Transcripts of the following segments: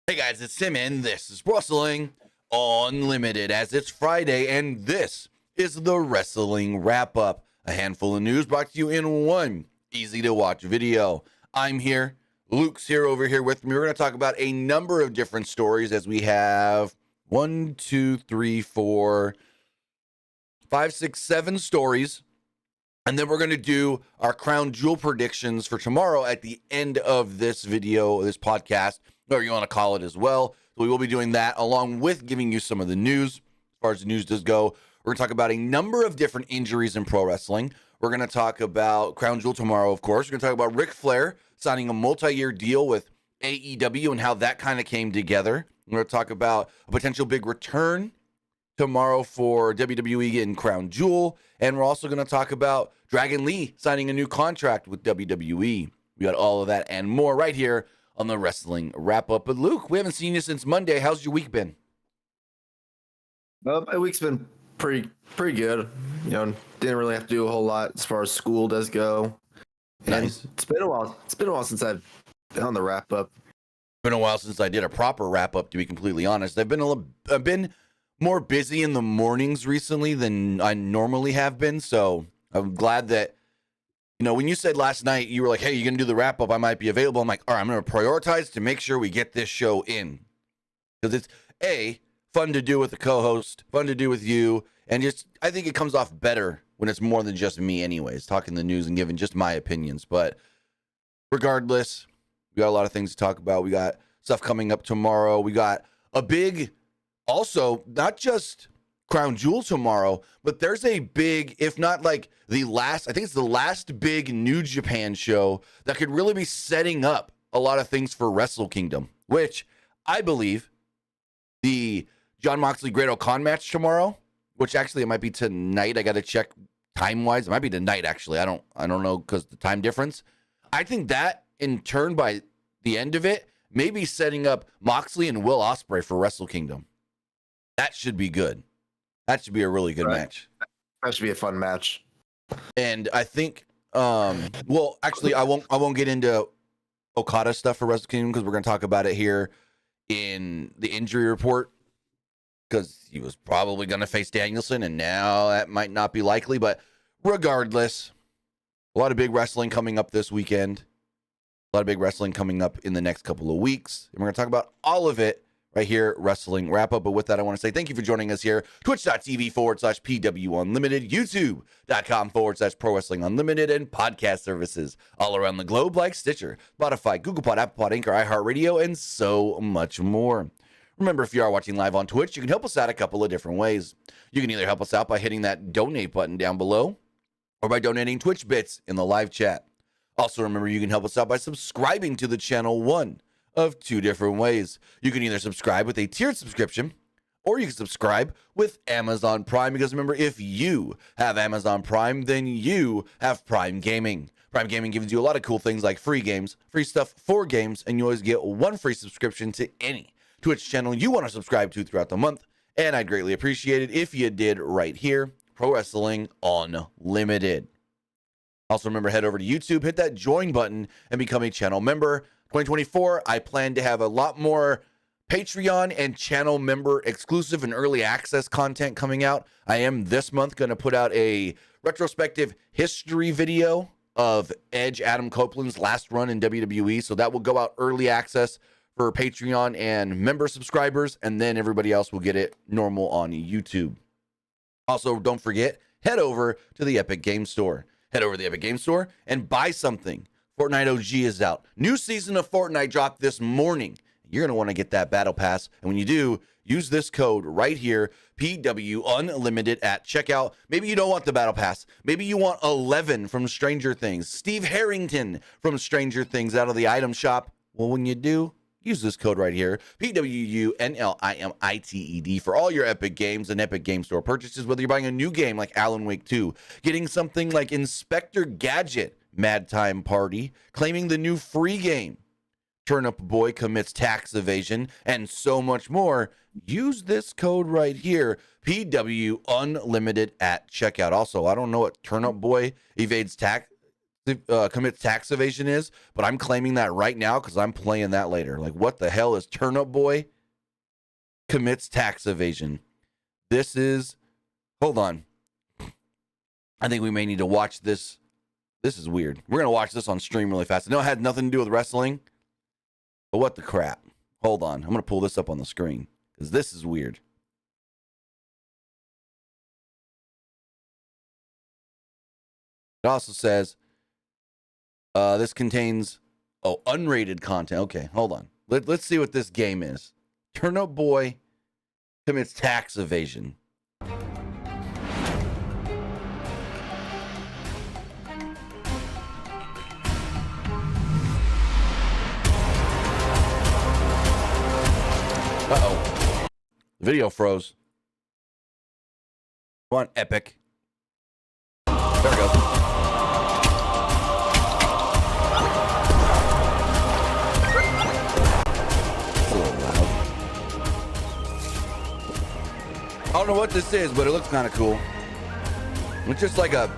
Hey guys, it's Tim, and this is Wrestling Unlimited, as it's Friday, and this is the Wrestling Wrap-Up, a handful of news brought to you in one easy-to-watch video. I'm here, Luke's here over here with me. We're going to talk about a number of different stories as we have 1, 2, 3, 4, 5, 6, 7 stories. And then we're going to do our crown jewel predictions for tomorrow at the end of this video, this podcast, whatever you want to call it as well. So we will be doing that along with giving you some of the news. As far as the news does go, we're going to talk about a number of different injuries in pro wrestling. We're going to talk about crown jewel tomorrow, of course. We're going to talk about Ric Flair signing a multi-year deal with AEW and how that kind of came together. We're going to talk about a potential big return tomorrow for WWE and Crown Jewel. And we're also going to talk about Dragon Lee signing a new contract with WWE. We got all of that and more right here on the Wrestling Wrap-Up. But Luke, we haven't seen you since Monday. How's your week been? Well, my week's been pretty good. You know, didn't really have to do a whole lot as far as school does go. Nice. And it's been a while since I've been on the wrap-up. Been a while since I did a proper wrap-up, to be completely honest. I've been more busy in the mornings recently than I normally have been, so I'm glad that, you know, when you said last night, you were like, hey, you're going to do the wrap-up, I might be available. I'm like, all right, I'm going to prioritize to make sure we get this show in. Because it's, A, fun to do with the co-host, fun to do with you, and just, I think it comes off better when it's more than just me anyways, talking the news and giving just my opinions. But regardless, we got a lot of things to talk about. We got stuff coming up tomorrow. We got a big... Also, not just Crown Jewel tomorrow, but there's a big, if not like the last, I think it's the last big New Japan show that could really be setting up a lot of things for Wrestle Kingdom, which I believe the Jon Moxley Great O'Khan match tomorrow, which actually it might be tonight. I got to check time-wise. It might be tonight, actually. I don't know because the time difference. I think that in turn by the end of it, maybe setting up Moxley and Will Ospreay for Wrestle Kingdom. That should be good. That should be a really good match. That should be a fun match. And I think, well, actually, I won't get into Okada stuff for Wrestle Kingdom because we're going to talk about it here in the injury report because he was probably going to face Danielson, and now that might not be likely. But regardless, a lot of big wrestling coming up this weekend. A lot of big wrestling coming up in the next couple of weeks. And we're going to talk about all of it right here, Wrestling Wrap-Up. But with that, I want to say thank you for joining us here. Twitch.tv/PWU Unlimited, YouTube.com/Pro Wrestling Unlimited, and podcast services all around the globe like Stitcher, Spotify, Google Pod, Apple Pod, Anchor, iHeartRadio, and so much more. Remember, if you are watching live on Twitch, you can help us out a couple of different ways. You can either help us out by hitting that donate button down below or by donating Twitch bits in the live chat. Also, remember, you can help us out by subscribing to the channel, one of two different ways. You can either subscribe with a tiered subscription, or you can subscribe with Amazon Prime, because remember, if you have Amazon Prime, then you have Prime Gaming. Prime Gaming gives you a lot of cool things like free games, free stuff for games, and you always get one free subscription to any Twitch channel you want to subscribe to throughout the month, and I'd greatly appreciate it if you did right here, Pro Wrestling Unlimited. Also, remember, head over to YouTube, hit that join button, and become a channel member. 2024, I plan to have a lot more Patreon and channel member exclusive and early access content coming out. I am this month going to put out a retrospective history video of Edge Adam Copeland's last run in WWE. So that will go out early access for Patreon and member subscribers, and then everybody else will get it normal on YouTube. Also, don't forget, head over to the Epic Game Store. Head over to the Epic Game Store and buy something. Fortnite OG is out. New season of Fortnite dropped this morning. You're going to want to get that battle pass. And when you do, use this code right here, PW Unlimited at checkout. Maybe you don't want the battle pass. Maybe you want 11 from Stranger Things, Steve Harrington from Stranger Things out of the item shop. Well, when you do, use this code right here, PWU NLIMITED, for all your Epic Games and Epic Game Store purchases, whether you're buying a new game like Alan Wake 2, getting something like Inspector Gadget Mad Time Party, claiming the new free game, Turnip Boy Commits Tax Evasion, and so much more. Use this code right here, PW Unlimited at checkout. Also, I don't know what Turnip Boy evades tax commits tax evasion is, but I'm claiming that right now because I'm playing that later. Like, what the hell is Turnip Boy commits tax evasion? This is, hold on. I think we may need to watch this. This is weird. We're going to watch this on stream really fast. I know it had nothing to do with wrestling, but what the crap? Hold on. I'm going to pull this up on the screen because this is weird. It also says this contains unrated content. Okay, hold on. Let's see what this game is. Turnip Boy commits tax evasion. Uh-oh. The video froze. Come on, Epic. There we go. I don't know what this is, but it looks kind of cool. It's just like a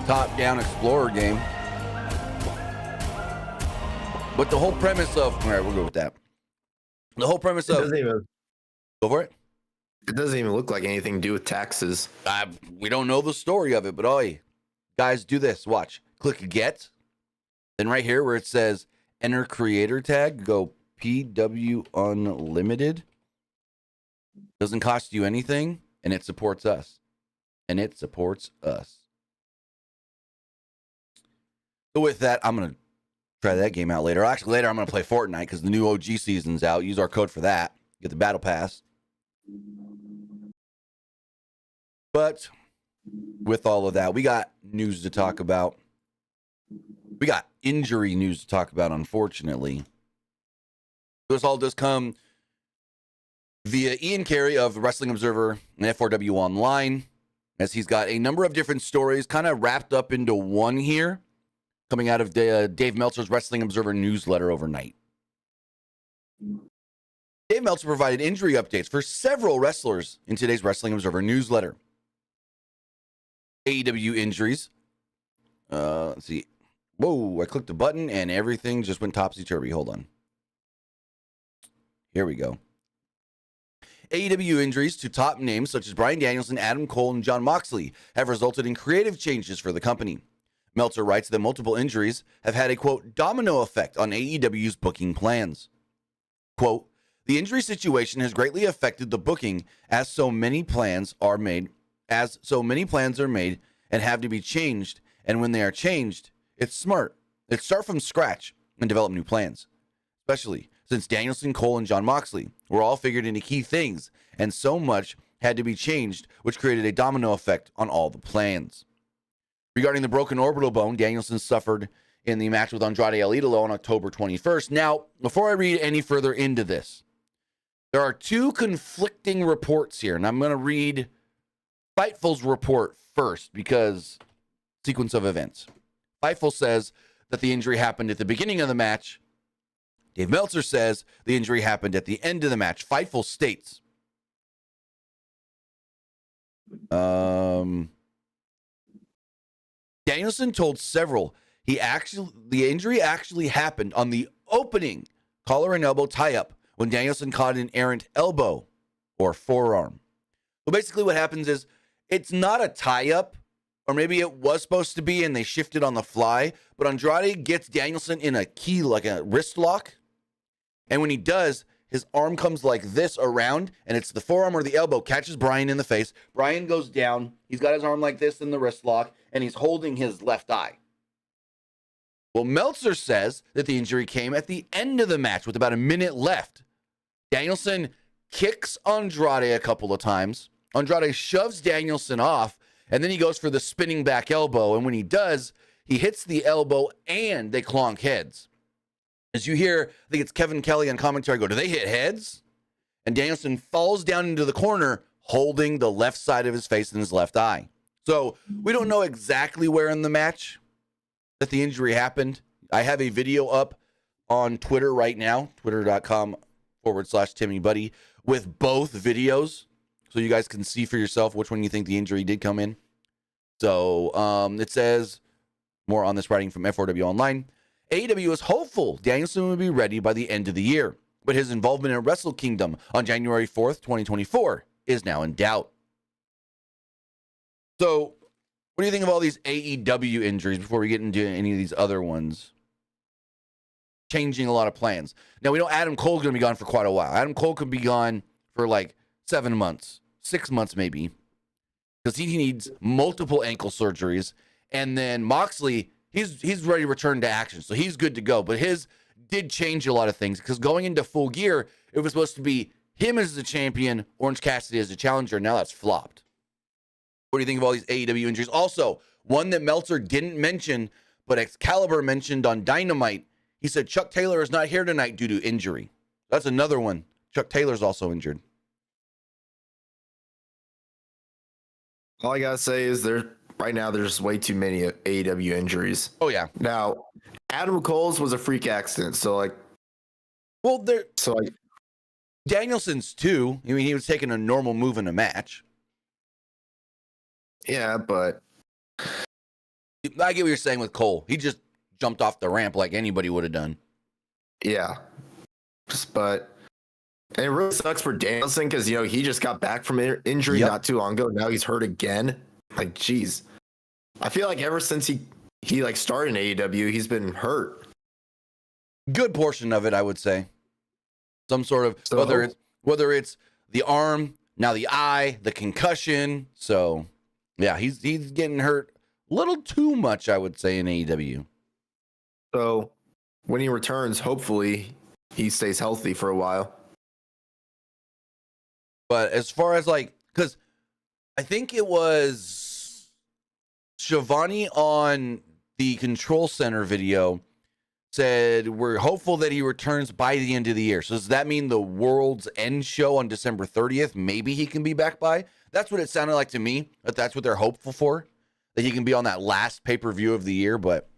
top-down explorer game. But the whole premise of... All right, we'll go with that. The whole premise of... Go for it. It doesn't even look like anything to do with taxes. We don't know the story of it, but guys, do this. Watch. Click Get. Then right here where it says Enter Creator Tag, go PW Unlimited. Doesn't cost you anything, and it supports us. So with that, I'm going to try that game out later. Actually, later I'm going to play Fortnite because the new OG season's out. Use our code for that. Get the Battle Pass. But with all of that, we got news to talk about. We got injury news to talk about, unfortunately. This all does come via Ian Carey of Wrestling Observer and F4W Online, as he's got a number of different stories kind of wrapped up into one here, coming out of Dave Meltzer's Wrestling Observer newsletter overnight. Dave Meltzer provided injury updates for several wrestlers in today's Wrestling Observer newsletter. AEW injuries. Let's see. Whoa, I clicked the button and everything just went topsy-turvy. Hold on. Here we go. AEW injuries to top names such as Bryan Danielson, Adam Cole, and Jon Moxley have resulted in creative changes for the company. Meltzer writes that multiple injuries have had a, quote, domino effect on AEW's booking plans. Quote, the injury situation has greatly affected the booking as so many plans are made and have to be changed, and when they are changed, it's smart. Let's start from scratch and develop new plans, especially since Danielson, Cole, and Jon Moxley were all figured into key things, and so much had to be changed, which created a domino effect on all the plans. Regarding the broken orbital bone Danielson suffered in the match with Andrade El Idolo on October 21st. Now, before I read any further into this, there are two conflicting reports here, and I'm going to read Fightful's report first because sequence of events. Fightful says that the injury happened at the beginning of the match. Dave Meltzer says the injury happened at the end of the match. Fightful states, Danielson told several the injury actually happened on the opening collar and elbow tie-up when Danielson caught an errant elbow or forearm. So basically what happens is it's not a tie-up, or maybe it was supposed to be and they shifted on the fly, but Andrade gets Danielson in a key, like a wrist lock. And when he does, his arm comes like this around, and it's the forearm or the elbow catches Bryan in the face. Bryan goes down. He's got his arm like this in the wrist lock, and he's holding his left eye. Well, Meltzer says that the injury came at the end of the match with about a minute left. Danielson kicks Andrade a couple of times. Andrade shoves Danielson off, and then he goes for the spinning back elbow. And when he does, he hits the elbow and they clonk heads. As you hear, I think it's Kevin Kelly on commentary go, do they hit heads? And Danielson falls down into the corner holding the left side of his face and his left eye. So we don't know exactly where in the match that the injury happened. I have a video up on Twitter right now, twitter.com/TimmyBuddy, with both videos. So you guys can see for yourself which one you think the injury did come in. So it says More on this writing from F4W Online. AEW is hopeful Danielson will be ready by the end of the year, but his involvement in Wrestle Kingdom on January 4th, 2024 is now in doubt. So, what do you think of all these AEW injuries before we get into any of these other ones? Changing a lot of plans. Now, we know Adam Cole's going to be gone for quite a while. Adam Cole could be gone for like 7 months, 6 months maybe, because he needs multiple ankle surgeries. And then Moxley, he's ready to return to action, so he's good to go. But his did change a lot of things, because going into Full Gear, it was supposed to be him as the champion, Orange Cassidy as the challenger. Now that's flopped. What do you think of all these AEW injuries? Also, one that Meltzer didn't mention, but Excalibur mentioned on Dynamite. He said Chuck Taylor is not here tonight due to injury. That's another one. Chuck Taylor's also injured. All I gotta say is right now there's way too many AEW injuries. Oh yeah. Now, Adam Cole's was a freak accident, so Danielson's too. I mean, he was taking a normal move in a match. Yeah, but I get what you're saying with Cole. He just jumped off the ramp like anybody would have done. Yeah. And it really sucks for Danielson, because he just got back from injury not too long ago. Now he's hurt again. Like, geez. I feel like ever since he started in AEW, he's been hurt. Good portion of it, I would say. Some sort of whether it's the arm, now the eye, the concussion. So yeah, he's getting hurt a little too much, I would say, in AEW. So when he returns, hopefully he stays healthy for a while. But as far as because I think it was Shivani on the Control Center video said we're hopeful that he returns by the end of the year. So does that mean the World's End show on December 30th, maybe he can be back by? That's what it sounded like to me, that's what they're hopeful for, that he can be on that last pay-per-view of the year. But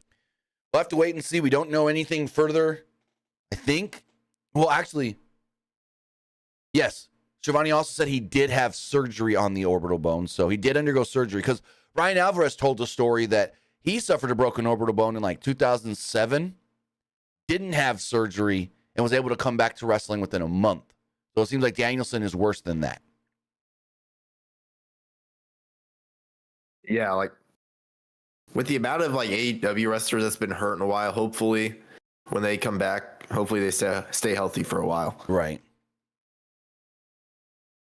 we'll have to wait and see. We don't know anything further, I think. Well, actually, yes. Shivani also said he did have surgery on the orbital bone, so he did undergo surgery, because Ryan Alvarez told the story that he suffered a broken orbital bone in 2007, didn't have surgery, and was able to come back to wrestling within a month. So it seems like Danielson is worse than that. Yeah, with the amount of AEW wrestlers that's been hurt in a while, hopefully when they come back, hopefully they stay healthy for a while. Right.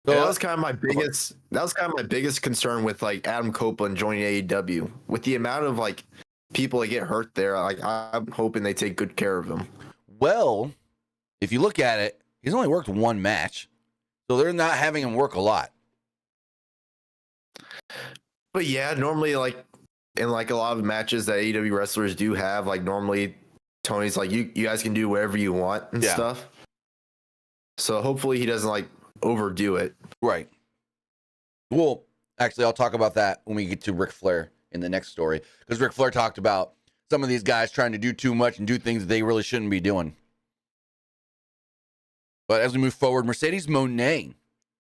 So that was kind of my biggest concern with Adam Copeland joining AEW. With the amount of people that get hurt there, I'm hoping they take good care of him. Well, if you look at it, he's only worked one match, so they're not having him work a lot. But yeah, normally in a lot of matches that AEW wrestlers do have, normally Tony's you guys can do whatever you want and stuff. So hopefully he doesn't overdo it. Right. Well, actually, I'll talk about that when we get to Ric Flair in the next story, because Ric Flair talked about some of these guys trying to do too much and do things they really shouldn't be doing. But as we move forward, Mercedes Moné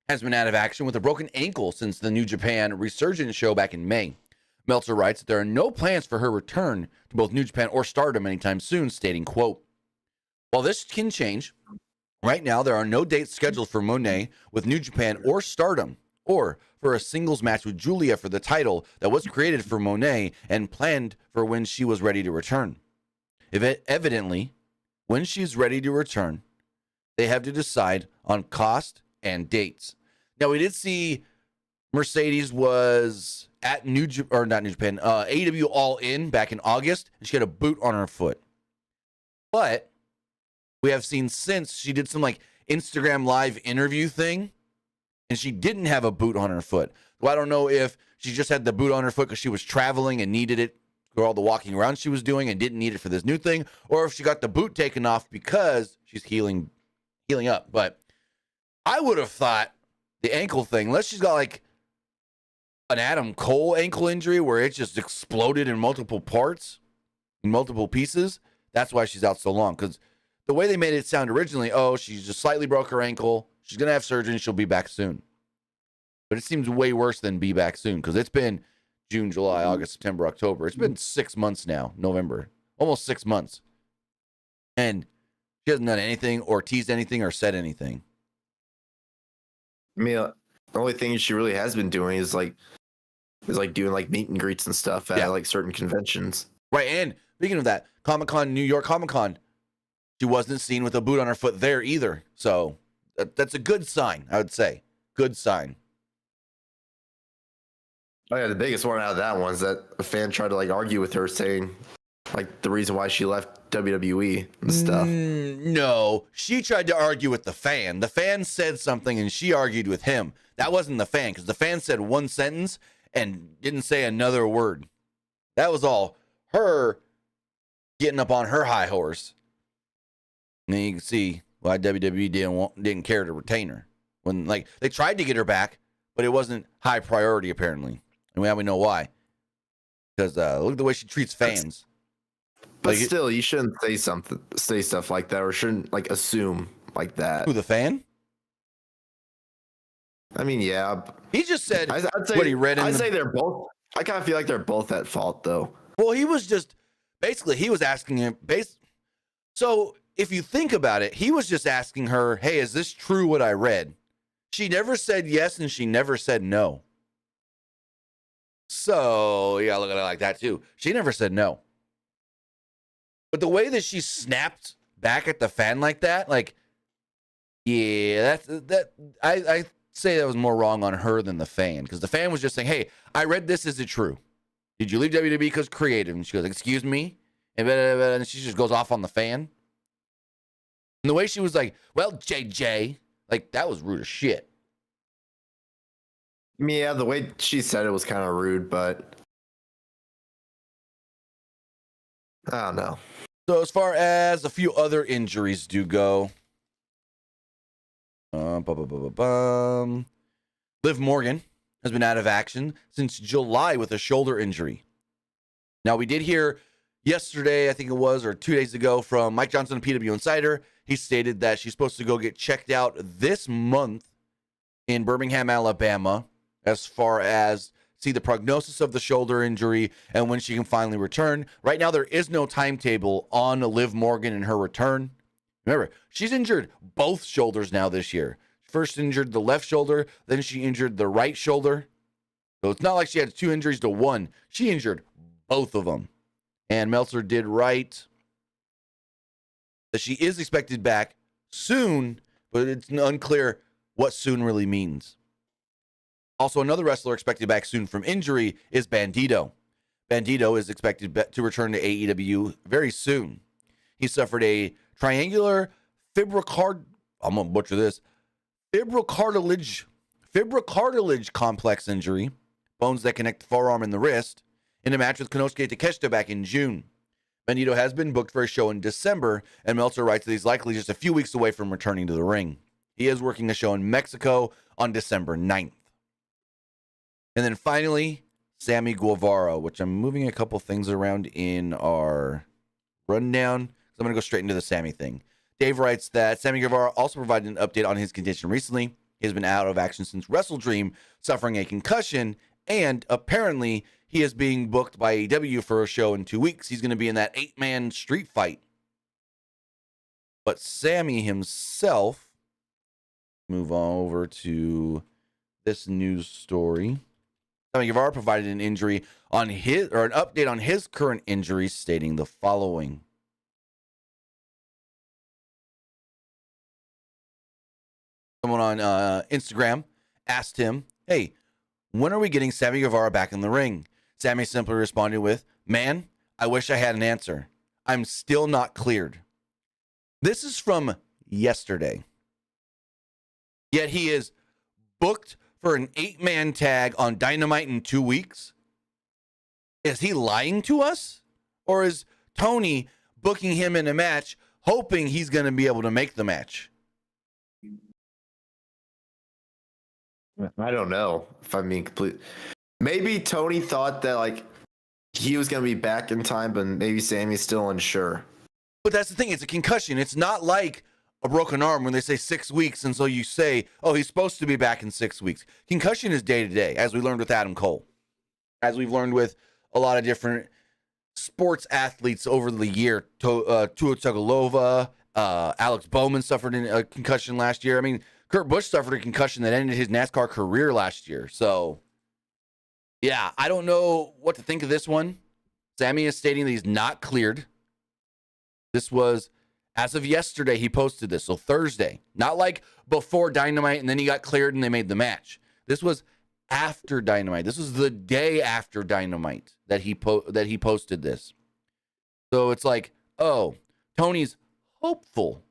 has been out of action with a broken ankle since the New Japan Resurgence show back in May. Meltzer writes that there are no plans for her return to both New Japan or Stardom anytime soon, stating, quote, "While this can change, right now there are no dates scheduled for Moné with New Japan or Stardom, or for a singles match with Julia for the title that was created for Moné and planned for when she was ready to return. Evidently, when she's ready to return, they have to decide on cost and dates." Now, we did see Mercedes was at AEW All In back in August, and she had a boot on her foot. But we have seen since she did some Instagram live interview thing, and she didn't have a boot on her foot. Well, I don't know if she just had the boot on her foot because she was traveling and needed it for all the walking around she was doing and didn't need it for this new thing, or if she got the boot taken off because she's healing up. But I would have thought the ankle thing, unless she's got an Adam Cole ankle injury where it just exploded in multiple parts, in multiple pieces, that's why she's out so long. Because the way they made it sound originally, she's just slightly broke her ankle, she's going to have surgery and she'll be back soon. But it seems way worse than be back soon, because it's been June, July, August, September, October. It's been 6 months now, November, almost 6 months. And she hasn't done anything or teased anything or said anything. I mean, the only thing she really has been doing is doing like meet and greets and stuff at like certain conventions. Right. And speaking of that, Comic-Con, New York Comic-Con, she wasn't seen with a boot on her foot there either. So that's a good sign, I would say. Good sign. Oh yeah, the biggest one out of that one is that a fan tried to like argue with her, saying like the reason why she left WWE and stuff. No, she tried to argue with the fan. The fan said something and she argued with him. That wasn't the fan, because the fan said one sentence and didn't say another word. That was all her getting up on her high horse. And you can see why WWE didn't care to retain her. When like they tried to get her back, but it wasn't high priority apparently. And we know why. Because look at the way she treats fans. But like, still, you shouldn't say stuff like that, or shouldn't like assume like that. Who, the fan? I mean, yeah. He just said I'd say, what he read in I'd say they're both. I kind of feel like they're both at fault, though. Well, he was just basically he was asking him. So if you think about it, he was just asking her, "Hey, is this true what I read?" She never said yes, and she never said no. So yeah, look at it like that too. She never said no. But the way that she snapped back at the fan like that, like, yeah, I say that was more wrong on her than the fan, because the fan was just saying, "Hey, I read this. Is it true? Did you leave WWE because creative?" And she goes, "Excuse me," and she just goes off on the fan. And the way she was like, "Well, JJ," like that was rude as shit. Yeah, the way she said it was kind of rude, but I don't know. So as far as a few other injuries do go, Liv Morgan has been out of action since July with a shoulder injury. Now, we did hear yesterday, I think it was, or 2 days ago, from Mike Johnson, PWU Insider. He stated that she's supposed to go get checked out this month in Birmingham, Alabama, as far as see the prognosis of the shoulder injury and when she can finally return. Right now, there is no timetable on Liv Morgan and her return. Remember, she's injured both shoulders now this year. First injured the left shoulder, then she injured the right shoulder. So it's not like she had two injuries to one. She injured both of them. And Meltzer did write that she is expected back soon, but it's unclear what soon really means. Also, another wrestler expected back soon from injury is Bandito. Bandito is expected to return to AEW very soon. He suffered a triangular fibrocartilage complex injury, bones that connect the forearm and the wrist, in a match with Konosuke Takeshita back in June. Bandito has been booked for a show in December, and Meltzer writes that he's likely just a few weeks away from returning to the ring. He is working a show in Mexico on December 9th. And then finally, Sammy Guevara, which I'm moving a couple things around in our rundown. So I'm going to go straight into the Sammy thing. Dave writes that Sammy Guevara also provided an update on his condition recently. He has been out of action since WrestleDream, suffering a concussion, and apparently he is being booked by AEW for a show in 2 weeks. He's going to be in that 8-man street fight. But Sammy himself, move on over to this news story. Sammy Guevara provided an injury on an update on his current injury, stating the following. Someone on Instagram asked him, "Hey, when are we getting Sammy Guevara back in the ring?" Sammy simply responded with, "Man, I wish I had an answer. I'm still not cleared." This is from yesterday. Yet he is booked for an 8-man tag on Dynamite in 2 weeks? Is he lying to us? Or is Tony booking him in a match, hoping he's going to be able to make the match? I don't know, if I'm being complete. Maybe Tony thought that like he was going to be back in time, but maybe Sammy's still unsure. But that's the thing. It's a concussion. It's not like a broken arm when they say 6 weeks, and so you say, oh, he's supposed to be back in 6 weeks. Concussion is day to day, as we learned with Adam Cole. as we've learned with a lot of different sports athletes over the year. Tua Tagovailoa, Alex Bowman suffered a concussion last year. I mean, Kurt Busch suffered a concussion that ended his NASCAR career last year. So, yeah, I don't know what to think of this one. Sammy is stating that he's not cleared. This was as of yesterday. He posted this, so Thursday, not like before Dynamite and then he got cleared and they made the match. This was after Dynamite. This was the day after Dynamite that he posted this. So it's like, oh, Tony's hopeful.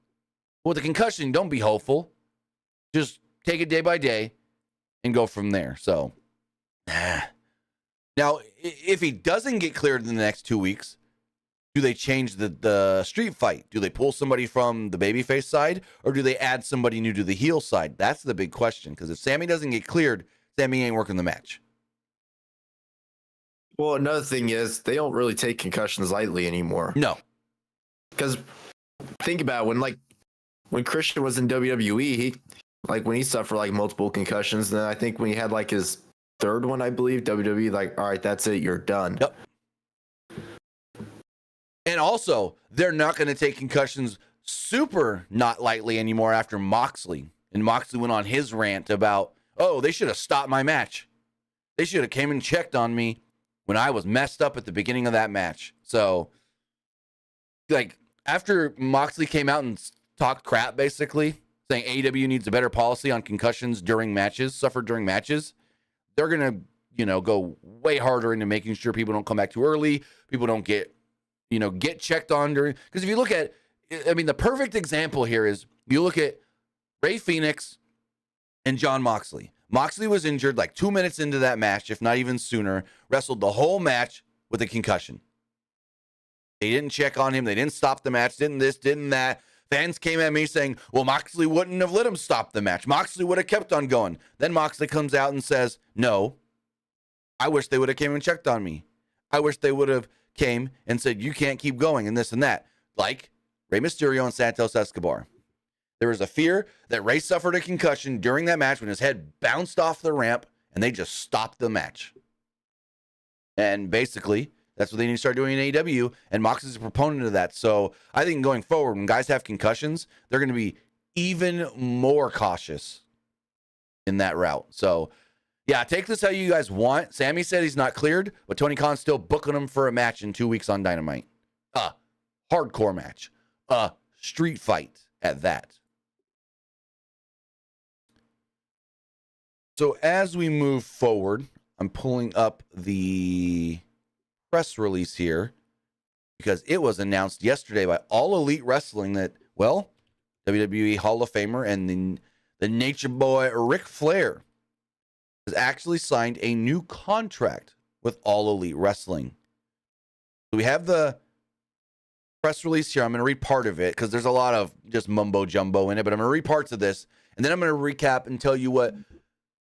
With the concussion, don't be hopeful. Just take it day by day and go from there. So, now, if he doesn't get cleared in the next 2 weeks, do they change the street fight? Do they pull somebody from the babyface side, or do they add somebody new to the heel side? That's the big question, because if Sammy doesn't get cleared, Sammy ain't working the match. Well, another thing is they don't really take concussions lightly anymore. No. Because think about it, when Christian was in WWE, when he suffered multiple concussions, then I think when he had his third one, I believe, WWE, all right, that's it, you're done. Yep. And also, they're not going to take concussions super not lightly anymore after Moxley. And Moxley went on his rant about, oh, they should have stopped my match. They should have came and checked on me when I was messed up at the beginning of that match. So, after Moxley came out and talked crap, basically, saying AEW needs a better policy on concussions suffered during matches, they're going to, go way harder into making sure people don't come back too early, people don't get checked on during, because if you look at, the perfect example here is you look at Rey Fenix and Jon Moxley. Moxley was injured 2 minutes into that match, if not even sooner, wrestled the whole match with a concussion. They didn't check on him. They didn't stop the match. Didn't this, didn't that. Fans came at me saying, well, Moxley wouldn't have let him stop the match. Moxley would have kept on going. Then Moxley comes out and says, no, I wish they would have came and checked on me. I wish they would have came and said, you can't keep going and this and that. Like Rey Mysterio and Santos Escobar. There was a fear that Rey suffered a concussion during that match when his head bounced off the ramp and they just stopped the match. And basically, that's what they need to start doing in AEW, and Moxley's a proponent of that. So I think going forward, when guys have concussions, they're going to be even more cautious in that route. So, yeah, take this how you guys want. Sammy said he's not cleared, but Tony Khan's still booking him for a match in 2 weeks on Dynamite. A hardcore match. A street fight at that. So as we move forward, I'm pulling up the press release here because it was announced yesterday by All Elite Wrestling that, well, WWE Hall of Famer and the Nature Boy Ric Flair has actually signed a new contract with All Elite Wrestling. So we have the press release here. I'm going to read part of it because there's a lot of just mumbo jumbo in it, but I'm going to read parts of this, and then I'm going to recap and tell you what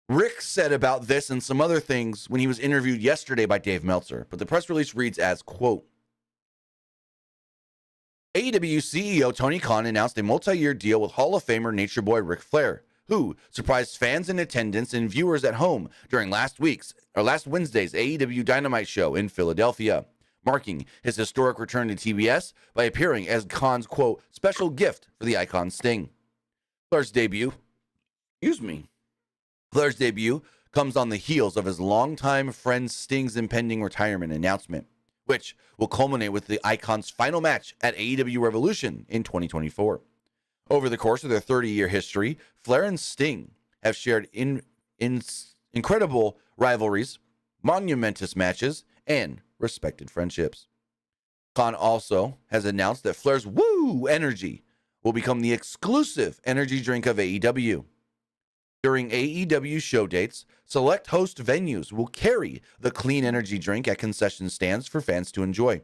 Rick said about this and some other things when he was interviewed yesterday by Dave Meltzer. But the press release reads as, quote, AEW CEO Tony Khan announced a multi-year deal with Hall of Famer Nature Boy Ric Flair, who surprised fans in attendance and viewers at home during last Wednesday's AEW Dynamite show in Philadelphia, marking his historic return to TBS by appearing as Khan's, quote, special gift for the icon Sting. Flair's debut comes on the heels of his longtime friend Sting's impending retirement announcement, which will culminate with the Icon's final match at AEW Revolution in 2024. Over the course of their 30-year history, Flair and Sting have shared incredible rivalries, monumentous matches, and respected friendships. Khan also has announced that Flair's Woo Energy will become the exclusive energy drink of AEW. During AEW show dates, select host venues will carry the clean energy drink at concession stands for fans to enjoy.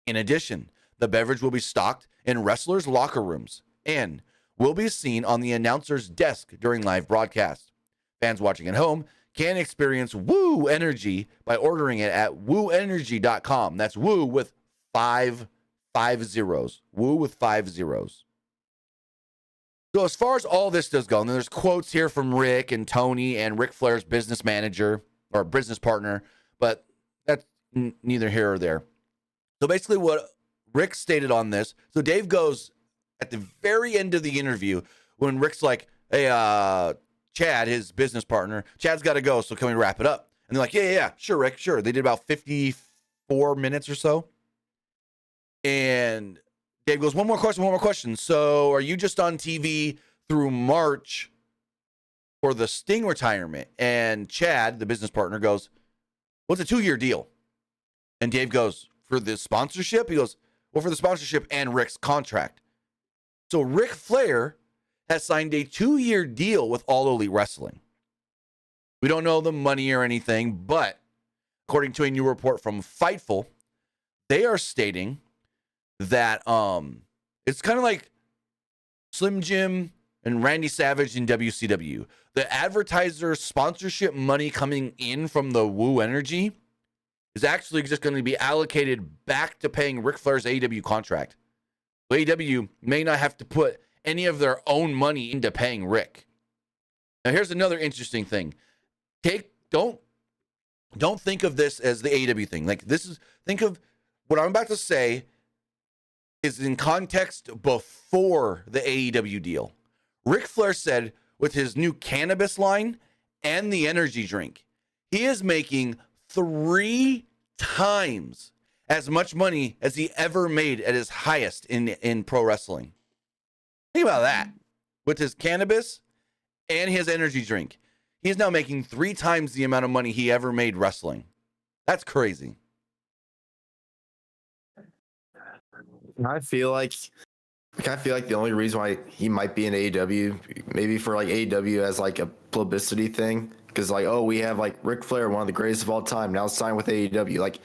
In addition, the beverage will be stocked in wrestlers' locker rooms and will be seen on the announcer's desk during live broadcasts. Fans watching at home can experience Woo Energy by ordering it at wooenergy.com. That's Woo with five zeros. Woo with 5 zeros. So as far as all this does go, and there's quotes here from Rick and Tony and Ric Flair's business manager or business partner, but that's neither here or there. So basically what Rick stated on this, so Dave goes at the very end of the interview when Rick's like, hey, Chad, his business partner, Chad's got to go, so can we wrap it up? And they're like, yeah, sure, Rick, sure. They did about 54 minutes or so. And Dave goes, one more question. So are you just on TV through March for the Sting retirement? And Chad, the business partner, goes, what's a 2-year deal? And Dave goes, for the sponsorship? He goes, well, for the sponsorship and Rick's contract. So Ric Flair has signed a 2-year deal with All Elite Wrestling. We don't know the money or anything, but according to a new report from Fightful, they are stating that it's kind of like Slim Jim and Randy Savage in WCW. The advertiser sponsorship money coming in from the Woo Energy is actually just going to be allocated back to paying Ric Flair's AEW contract. AEW may not have to put any of their own money into paying Rick. Now, here's another interesting thing. Don't think of this as the AEW thing. Think of what I'm about to say is in context before the AEW deal. Ric Flair said with his new cannabis line and the energy drink, he is making 3 times as much money as he ever made at his highest in pro wrestling. Think about that. With his cannabis and his energy drink, he's now making 3 times the amount of money he ever made wrestling. That's crazy. I feel like the only reason why he might be in AEW, maybe for like AEW as like a publicity thing, because like, oh, we have like Ric Flair, one of the greatest of all time, now signed with AEW. Like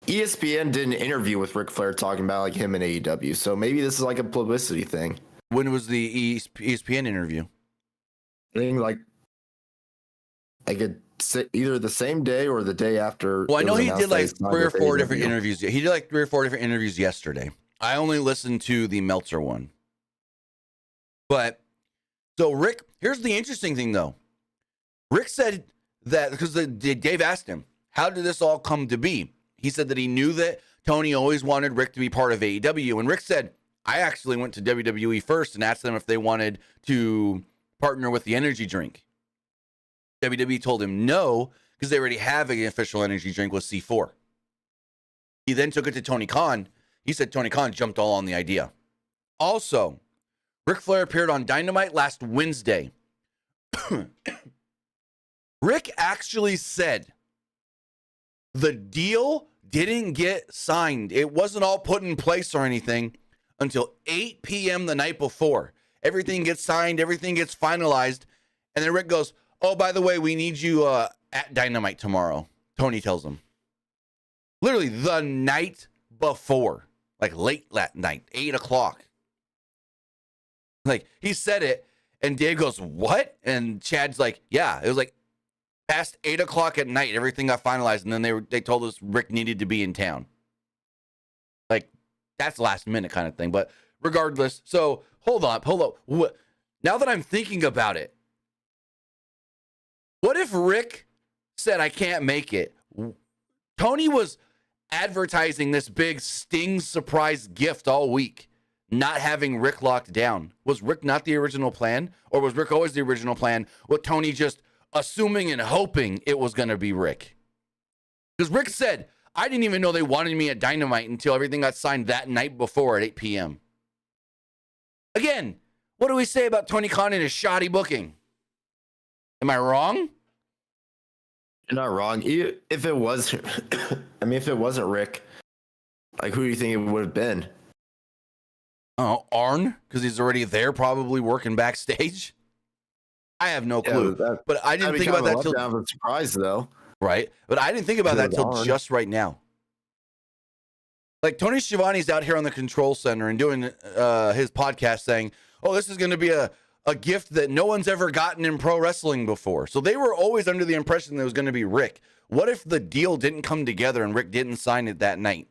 ESPN did an interview with Ric Flair talking about like him and AEW, so maybe this is like a publicity thing. When was the ESPN interview? I think like either the same day or the day after. Well, I know he did like 3 or 4 different interviews. He did like 3 or 4 different interviews yesterday. I only listened to the Meltzer one. But so Rick, here's the interesting thing though. Rick said that because Dave asked him, how did this all come to be? He said that he knew that Tony always wanted Rick to be part of AEW. And Rick said, I actually went to WWE first and asked them if they wanted to partner with the energy drink. WWE told him no, because they already have an official energy drink with C4. He then took it to Tony Khan. He said Tony Khan jumped all on the idea. Also, Ric Flair appeared on Dynamite last Wednesday. Rick actually said the deal didn't get signed. It wasn't all put in place or anything until 8 p.m. the night before. Everything gets signed, everything gets finalized, and then Rick goes, oh, by the way, we need you at Dynamite tomorrow. Tony tells him. Literally the night before. Like late that night, 8 o'clock. Like, he said it, and Dave goes, what? And Chad's like, yeah. It was like past 8 o'clock at night, everything got finalized, and then they told us Rick needed to be in town. Like, that's last minute kind of thing. But regardless, so hold on. Now that I'm thinking about it, what if Rick said, I can't make it? Tony was advertising this big Sting surprise gift all week, not having Rick locked down. Was Rick not the original plan? Or was Rick always the original plan with Tony just assuming and hoping it was going to be Rick? Because Rick said, I didn't even know they wanted me at Dynamite until everything got signed that night before at 8 p.m. Again, what do we say about Tony Khan and his shoddy booking? Am I wrong? You're not wrong. If it was, if it wasn't Rick, like who do you think it would have been? Oh, Arn, because he's already there, probably working backstage. I have no clue, but I didn't think about that till. Surprise though, right? But I didn't think about that till just right now. Like Tony Schiavone's out here on the control center and doing his podcast, saying, "Oh, this is going to be a gift that no one's ever gotten in pro wrestling before." So they were always under the impression that it was going to be Rick. What if the deal didn't come together and Rick didn't sign it that night?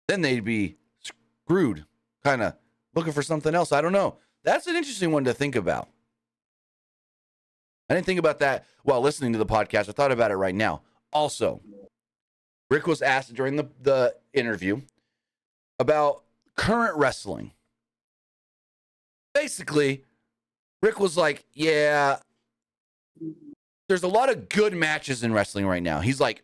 Then they'd be screwed, kind of looking for something else. I don't know. That's an interesting one to think about. I didn't think about that while listening to the podcast. I thought about it right now. Also, Rick was asked during the interview about current wrestling. Basically, Rick was like, yeah, there's a lot of good matches in wrestling right now. He's like,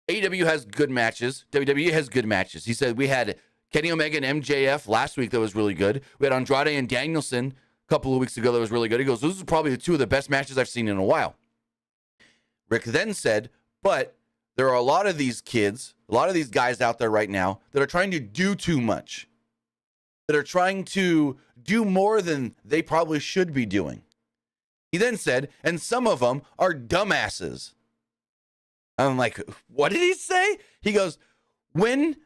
AEW has good matches. WWE has good matches. He said we had Kenny Omega and MJF last week that was really good. We had Andrade and Danielson a couple of weeks ago that was really good. He goes, those are probably the two of the best matches I've seen in a while. Rick then said, but there are a lot of these kids, a lot of these guys out there right now that are trying to do too much, that are trying to do more than they probably should be doing. He then said, and some of them are dumbasses. I'm like, what did he say? He goes, when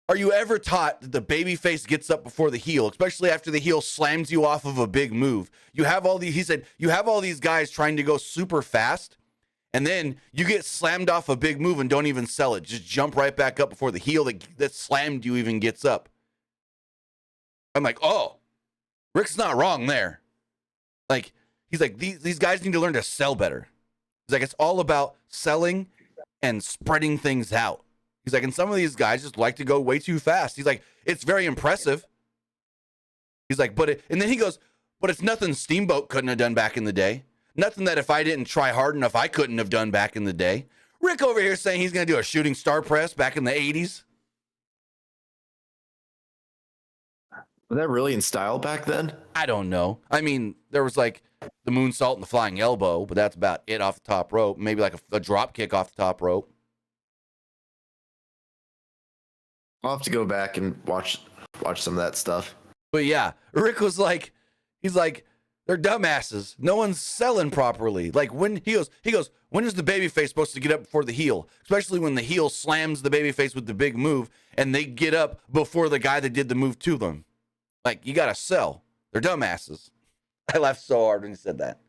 are you ever taught that the babyface gets up before the heel, especially after the heel slams you off of a big move? You have all these, he said, you have all these guys trying to go super fast, and then you get slammed off a big move and don't even sell it. Just jump right back up before the heel that slammed you even gets up. I'm like, oh, Rick's not wrong there. Like, he's like, these guys need to learn to sell better. He's like, it's all about selling and spreading things out. He's like, and some of these guys just like to go way too fast. He's like, it's very impressive. He's like, and then he goes, but it's nothing Steamboat couldn't have done back in the day. Nothing that if I didn't try hard enough, I couldn't have done back in the day. Rick over here saying he's going to do a shooting star press back in the 80s. Was that really in style back then? I don't know. I mean, there was like the moonsault and the flying elbow, but that's about it off the top rope. Maybe like a drop kick off the top rope. I'll have to go back and watch some of that stuff. But yeah, Rick was like, he's like, they're dumbasses. No one's selling properly. Like when he goes, when is the babyface supposed to get up before the heel? Especially when the heel slams the babyface with the big move and they get up before the guy that did the move to them. Like, you got to sell. They're dumbasses. I laughed so hard when he said that.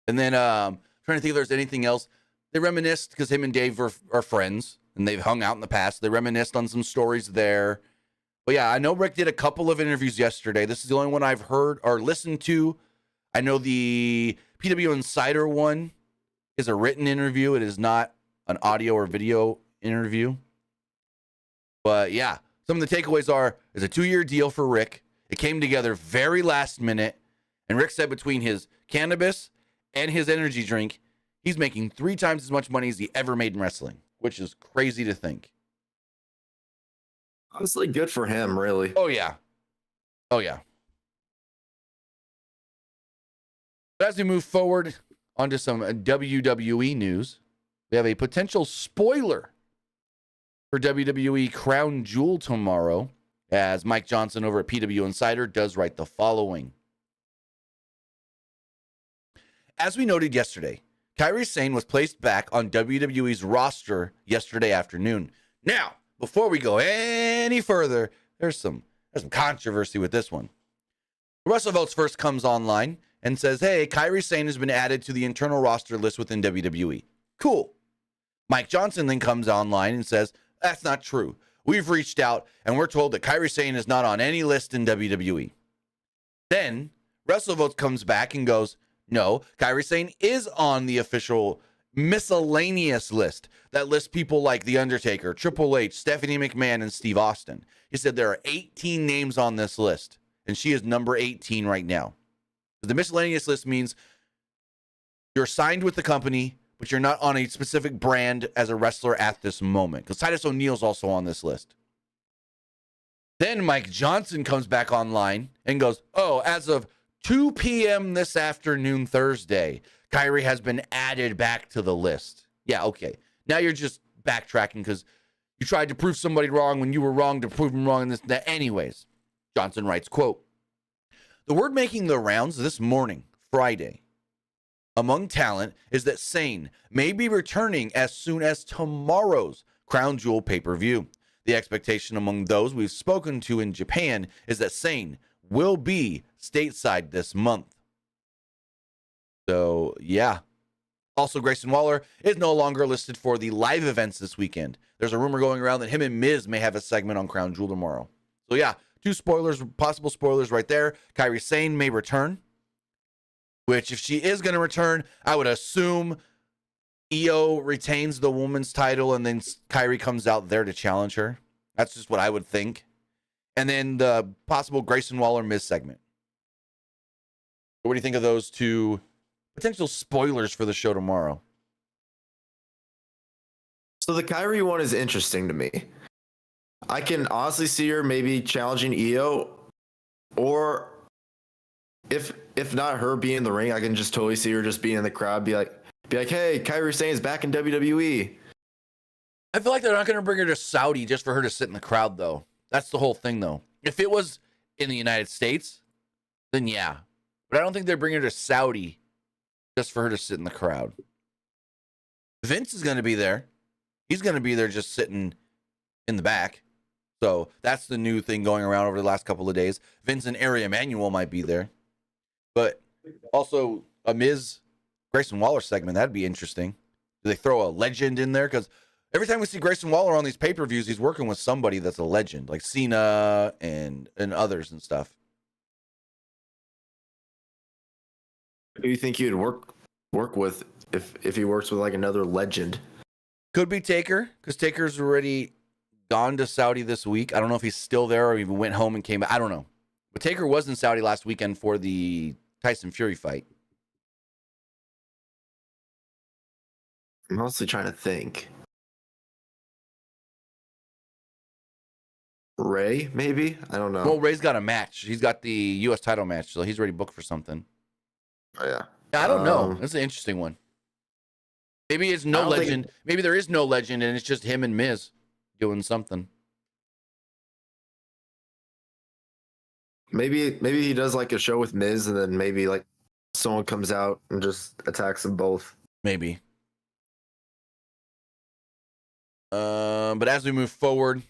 And then trying to think if there's anything else. They reminisced because him and Dave are friends and they've hung out in the past. They reminisced on some stories there. But yeah, I know Rick did a couple of interviews yesterday. This is the only one I've heard or listened to. I know the PWU Insider one is a written interview. It is not an audio or video interview. But yeah, some of the takeaways are, it's a 2-year deal for Rick. It came together very last minute. And Rick said between his cannabis and his energy drink, he's making 3 times as much money as he ever made in wrestling, which is crazy to think. Honestly, good for him, really. Oh, yeah. Oh, yeah. But as we move forward onto some WWE news, we have a potential spoiler for WWE Crown Jewel tomorrow, as Mike Johnson over at PWU Insider does write the following. As we noted yesterday, Kairi Sane was placed back on WWE's roster yesterday afternoon. Now, before we go any further, there's some controversy with this one. Russell Votes first comes online and says, hey, Kairi Sane has been added to the internal roster list within WWE. Cool. Mike Johnson then comes online and says, that's not true. We've reached out and we're told that Kairi Sane is not on any list in WWE. Then Russell Votes comes back and goes, no, Kairi Sane is on the official miscellaneous list that lists people like The Undertaker, Triple H, Stephanie McMahon, and Steve Austin. He said there are 18 names on this list, and she is number 18 right now. The miscellaneous list means you're signed with the company, but you're not on a specific brand as a wrestler at this moment, because Titus O'Neil's also on this list. Then Mike Johnson comes back online and goes, oh, as of 2 p.m. this afternoon, Thursday, Kairi has been added back to the list. Yeah, okay. Now you're just backtracking because you tried to prove somebody wrong when you were wrong to prove them wrong in this. Anyways, Johnson writes, quote, the word making the rounds this morning, Friday, among talent is that Sane may be returning as soon as tomorrow's Crown Jewel pay-per-view. The expectation among those we've spoken to in Japan is that Sane will be stateside this month. So, yeah. Also, Grayson Waller is no longer listed for the live events this weekend. There's a rumor going around that him and Miz may have a segment on Crown Jewel tomorrow. So, yeah, 2 spoilers, possible spoilers right there. Kairi Sane may return, which if she is going to return, I would assume Io retains the woman's title, and then Kyrie comes out there to challenge her. That's just what I would think. And then the possible Grayson Waller-Miz segment. What do you think of those two potential spoilers for the show tomorrow? So the Kyrie one is interesting to me. I can honestly see her maybe challenging Io, or if not her being in the ring, I can just totally see her just being in the crowd, be like, hey, Kyrie Sane is back in WWE. I feel like they're not going to bring her to Saudi just for her to sit in the crowd, though. That's the whole thing, though. If it was in the United States, then yeah. But I don't think they're bringing her to Saudi just for her to sit in the crowd. Vince is going to be there. He's going to be there just sitting in the back. So that's the new thing going around over the last couple of days. Vince and Ari Emanuel might be there. But also a Miz Grayson Waller segment, that'd be interesting. Do they throw a legend in there? Because every time we see Grayson Waller on these pay-per-views, he's working with somebody that's a legend, like Cena and others and stuff. Who do you think you'd work with if he works with like another legend? Could be Taker, because Taker's already gone to Saudi this week. I don't know if he's still there or even went home and came back. I don't know. But Taker was in Saudi last weekend for the Tyson Fury fight. I'm mostly trying to think. Ray, maybe? I don't know. Well, Ray's got a match. He's got the U.S. title match, so he's already booked for something. Oh, yeah. I don't know. That's an interesting one. Maybe it's no legend. Maybe there is no legend, and it's just him and Miz doing something. Maybe he does like a show with Miz, and then maybe like someone comes out and just attacks them both. Maybe. But as we move forward,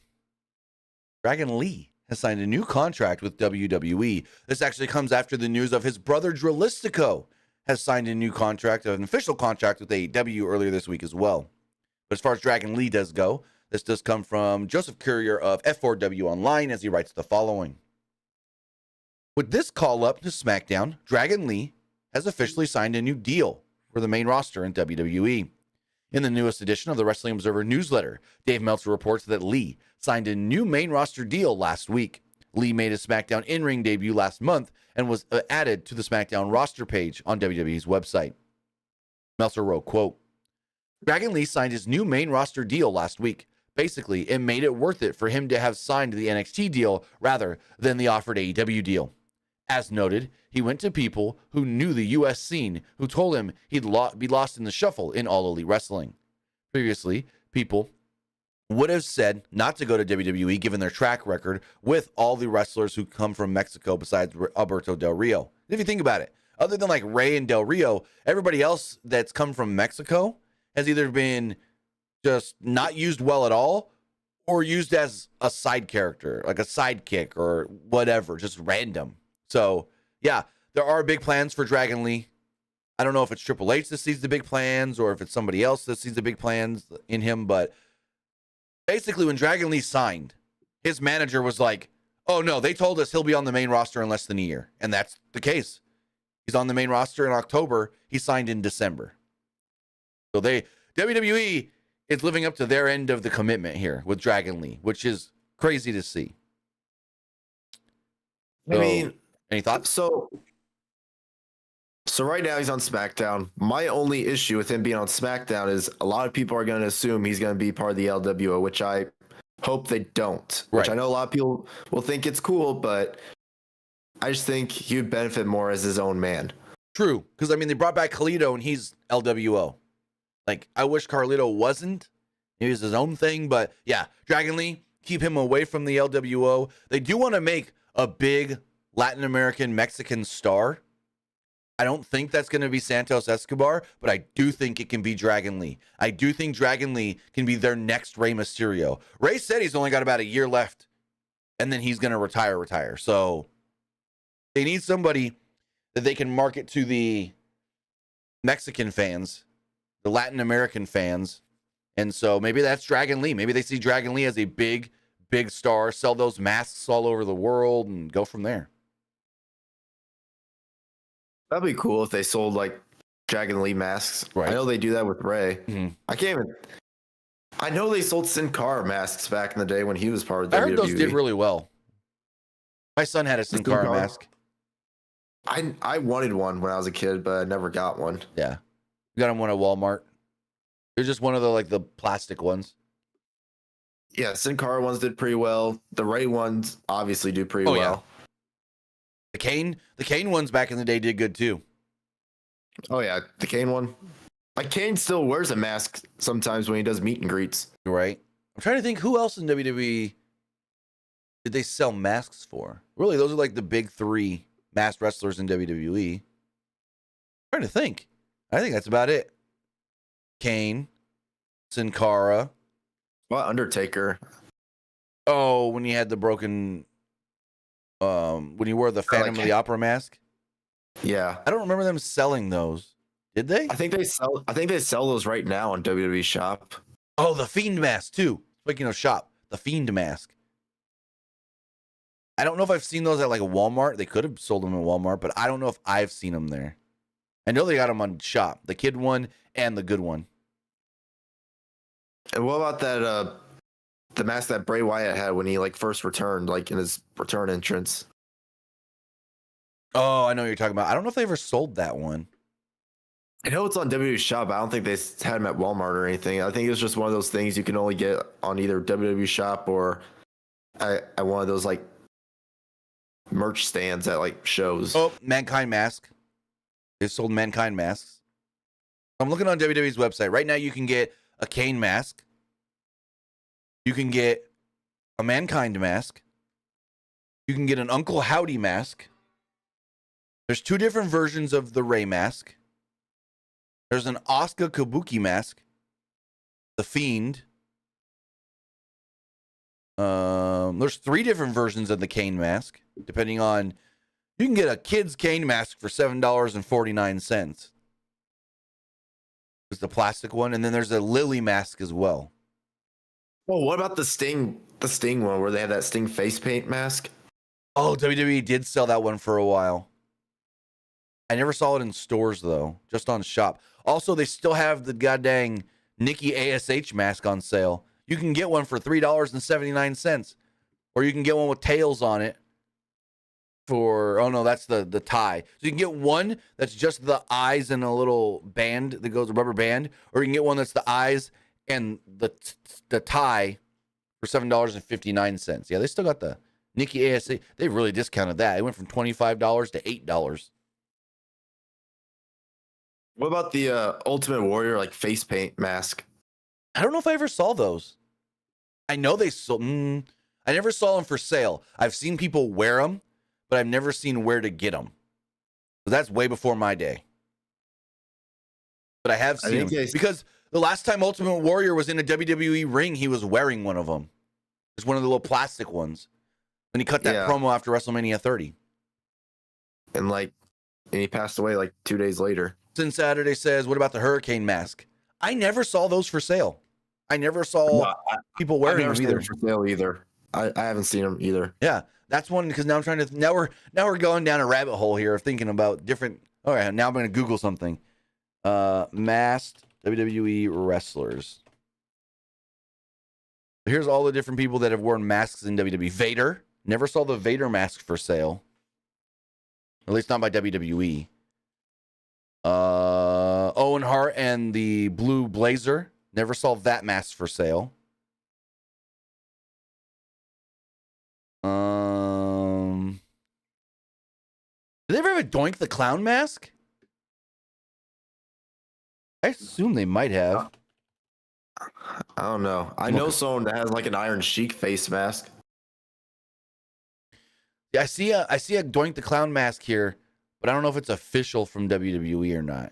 Dragon Lee has signed a new contract with WWE. This actually comes after the news of his brother Dralistico has signed a new contract, an official contract with AEW earlier this week as well. But as far as Dragon Lee does go, this does come from Joseph Courier of F4W Online as he writes the following. With this call up to SmackDown, Dragon Lee has officially signed a new deal for the main roster in WWE. In the newest edition of the Wrestling Observer newsletter, Dave Meltzer reports that Lee signed a new main roster deal last week. Lee made his SmackDown in-ring debut last month and was added to the SmackDown roster page on WWE's website. Meltzer wrote, quote, Dragon Lee signed his new main roster deal last week. Basically, it made it worth it for him to have signed the NXT deal rather than the offered AEW deal. As noted, he went to people who knew the U.S. scene, who told him he'd be lost in the shuffle in All Elite Wrestling. Previously, people would have said not to go to WWE given their track record with all the wrestlers who come from Mexico besides Alberto Del Rio. If you think about it, other than like Rey and Del Rio, everybody else that's come from Mexico has either been just not used well at all or used as a side character, like a sidekick or whatever, just random. So, yeah, there are big plans for Dragon Lee. I don't know if it's Triple H that sees the big plans or if it's somebody else that sees the big plans in him, but basically when Dragon Lee signed, his manager was like, oh, no, they told us he'll be on the main roster in less than a year. And that's the case. He's on the main roster in October. He signed in December. So WWE is living up to their end of the commitment here with Dragon Lee, which is crazy to see. I mean, any thoughts? So right now he's on SmackDown. My only issue with him being on SmackDown is a lot of people are going to assume he's going to be part of the LWO, which I hope they don't. Right. Which I know a lot of people will think it's cool, but I just think he would benefit more as his own man. True, because I mean they brought back Carlito and he's LWO. Like I wish Carlito wasn't. He was his own thing, but yeah, Dragon Lee, keep him away from the LWO. They do want to make a big Latin American Mexican star. I don't think that's going to be Santos Escobar, but I do think it can be Dragon Lee. I do think Dragon Lee can be their next Rey Mysterio. Rey said he's only got about a year left, and then he's going to retire. So they need somebody that they can market to the Mexican fans, the Latin American fans, and so maybe that's Dragon Lee. Maybe they see Dragon Lee as a big star, sell those masks all over the world, and go from there. That'd be cool if they sold like Dragon Lee masks. Right. I know they do that with Ray. Mm-hmm. I can't even. I know they sold Sin Cara masks back in the day when he was part of WWE. I heard those did really well. My son had a Sin Cara mask. I wanted one when I was a kid, but I never got one. Yeah, we got him one at Walmart. They're just one of the plastic ones. Yeah, Sin Cara ones did pretty well. The Ray ones obviously do pretty well. Yeah. The Kane ones back in the day did good too. Oh yeah, the Kane one. Like Kane still wears a mask sometimes when he does meet and greets. Right. I'm trying to think who else in WWE did they sell masks for? Really, those are like the big three masked wrestlers in WWE. I'm trying to think. I think that's about it. Kane, Sin Cara. Well, Undertaker. Oh, when he had the broken when he wore the Phantom of the Opera mask. Yeah. I don't remember them selling those. Did they? I think they sell those right now on WWE Shop. Oh, the Fiend mask too. Speaking of shop, the Fiend mask. I don't know if I've seen those at like a Walmart. They could have sold them at Walmart, but I don't know if I've seen them there. I know they got them on shop, the kid one and the good one. And what about that the mask that Bray Wyatt had when he like first returned, like in his return entrance? Oh, I know what you're talking about. I don't know if they ever sold that one. I know it's on WWE Shop. I don't think they had them at Walmart or anything. I think it's just one of those things you can only get on either WWE Shop or at one of those like merch stands at like shows. Oh, Mankind mask. They sold Mankind masks. I'm looking on WWE's website. Right now you can get a Kane mask. You can get a Mankind mask. You can get an Uncle Howdy mask. There's two different versions of the Ray mask. There's an Asuka Kabuki mask. The Fiend. There's three different versions of the Kane mask, depending on. You can get a kid's Kane mask for $7.49. It's the plastic one, and then there's a Lily mask as well. Well, what about the Sting one where they had that Sting face paint mask? Oh, WWE did sell that one for a while. I never saw it in stores though, just on shop. Also, they still have the goddamn Nikki ASH mask on sale. You can get one for $3.79, or you can get one with tails on it for, oh no, that's the tie. So you can get one that's just the eyes and a little band that goes, a rubber band, or you can get one that's the eyes and the tie for $7.59. Yeah, they still got the Nikki ASH. They really discounted that. It went from $25 to $8. What about the Ultimate Warrior like face paint mask? I don't know if I ever saw those. I know they sold. I never saw them for sale. I've seen people wear them, but I've never seen where to get them. So that's way before my day. But I have seen them because the last time Ultimate Warrior was in a WWE ring, he was wearing one of them. It's one of the little plastic ones. When he cut that promo after WrestleMania 30. And he passed away like 2 days later. Sin Saturday says, what about the Hurricane mask? I never saw those for sale. I never saw people wearing them either. For sale either. I haven't seen them either. Yeah, that's one because now I'm trying to. Now we're going down a rabbit hole here of thinking about different. All right, now I'm going to Google something. Masked WWE wrestlers. Here's all the different people that have worn masks in WWE. Vader. Never saw the Vader mask for sale. At least not by WWE. Owen Hart and the Blue Blazer. Never saw that mask for sale. Did they ever have a Doink the Clown mask? I assume they might have. I don't know. I know someone that has like an Iron Sheik face mask. Yeah, I see a Doink the Clown mask here, but I don't know if it's official from WWE or not.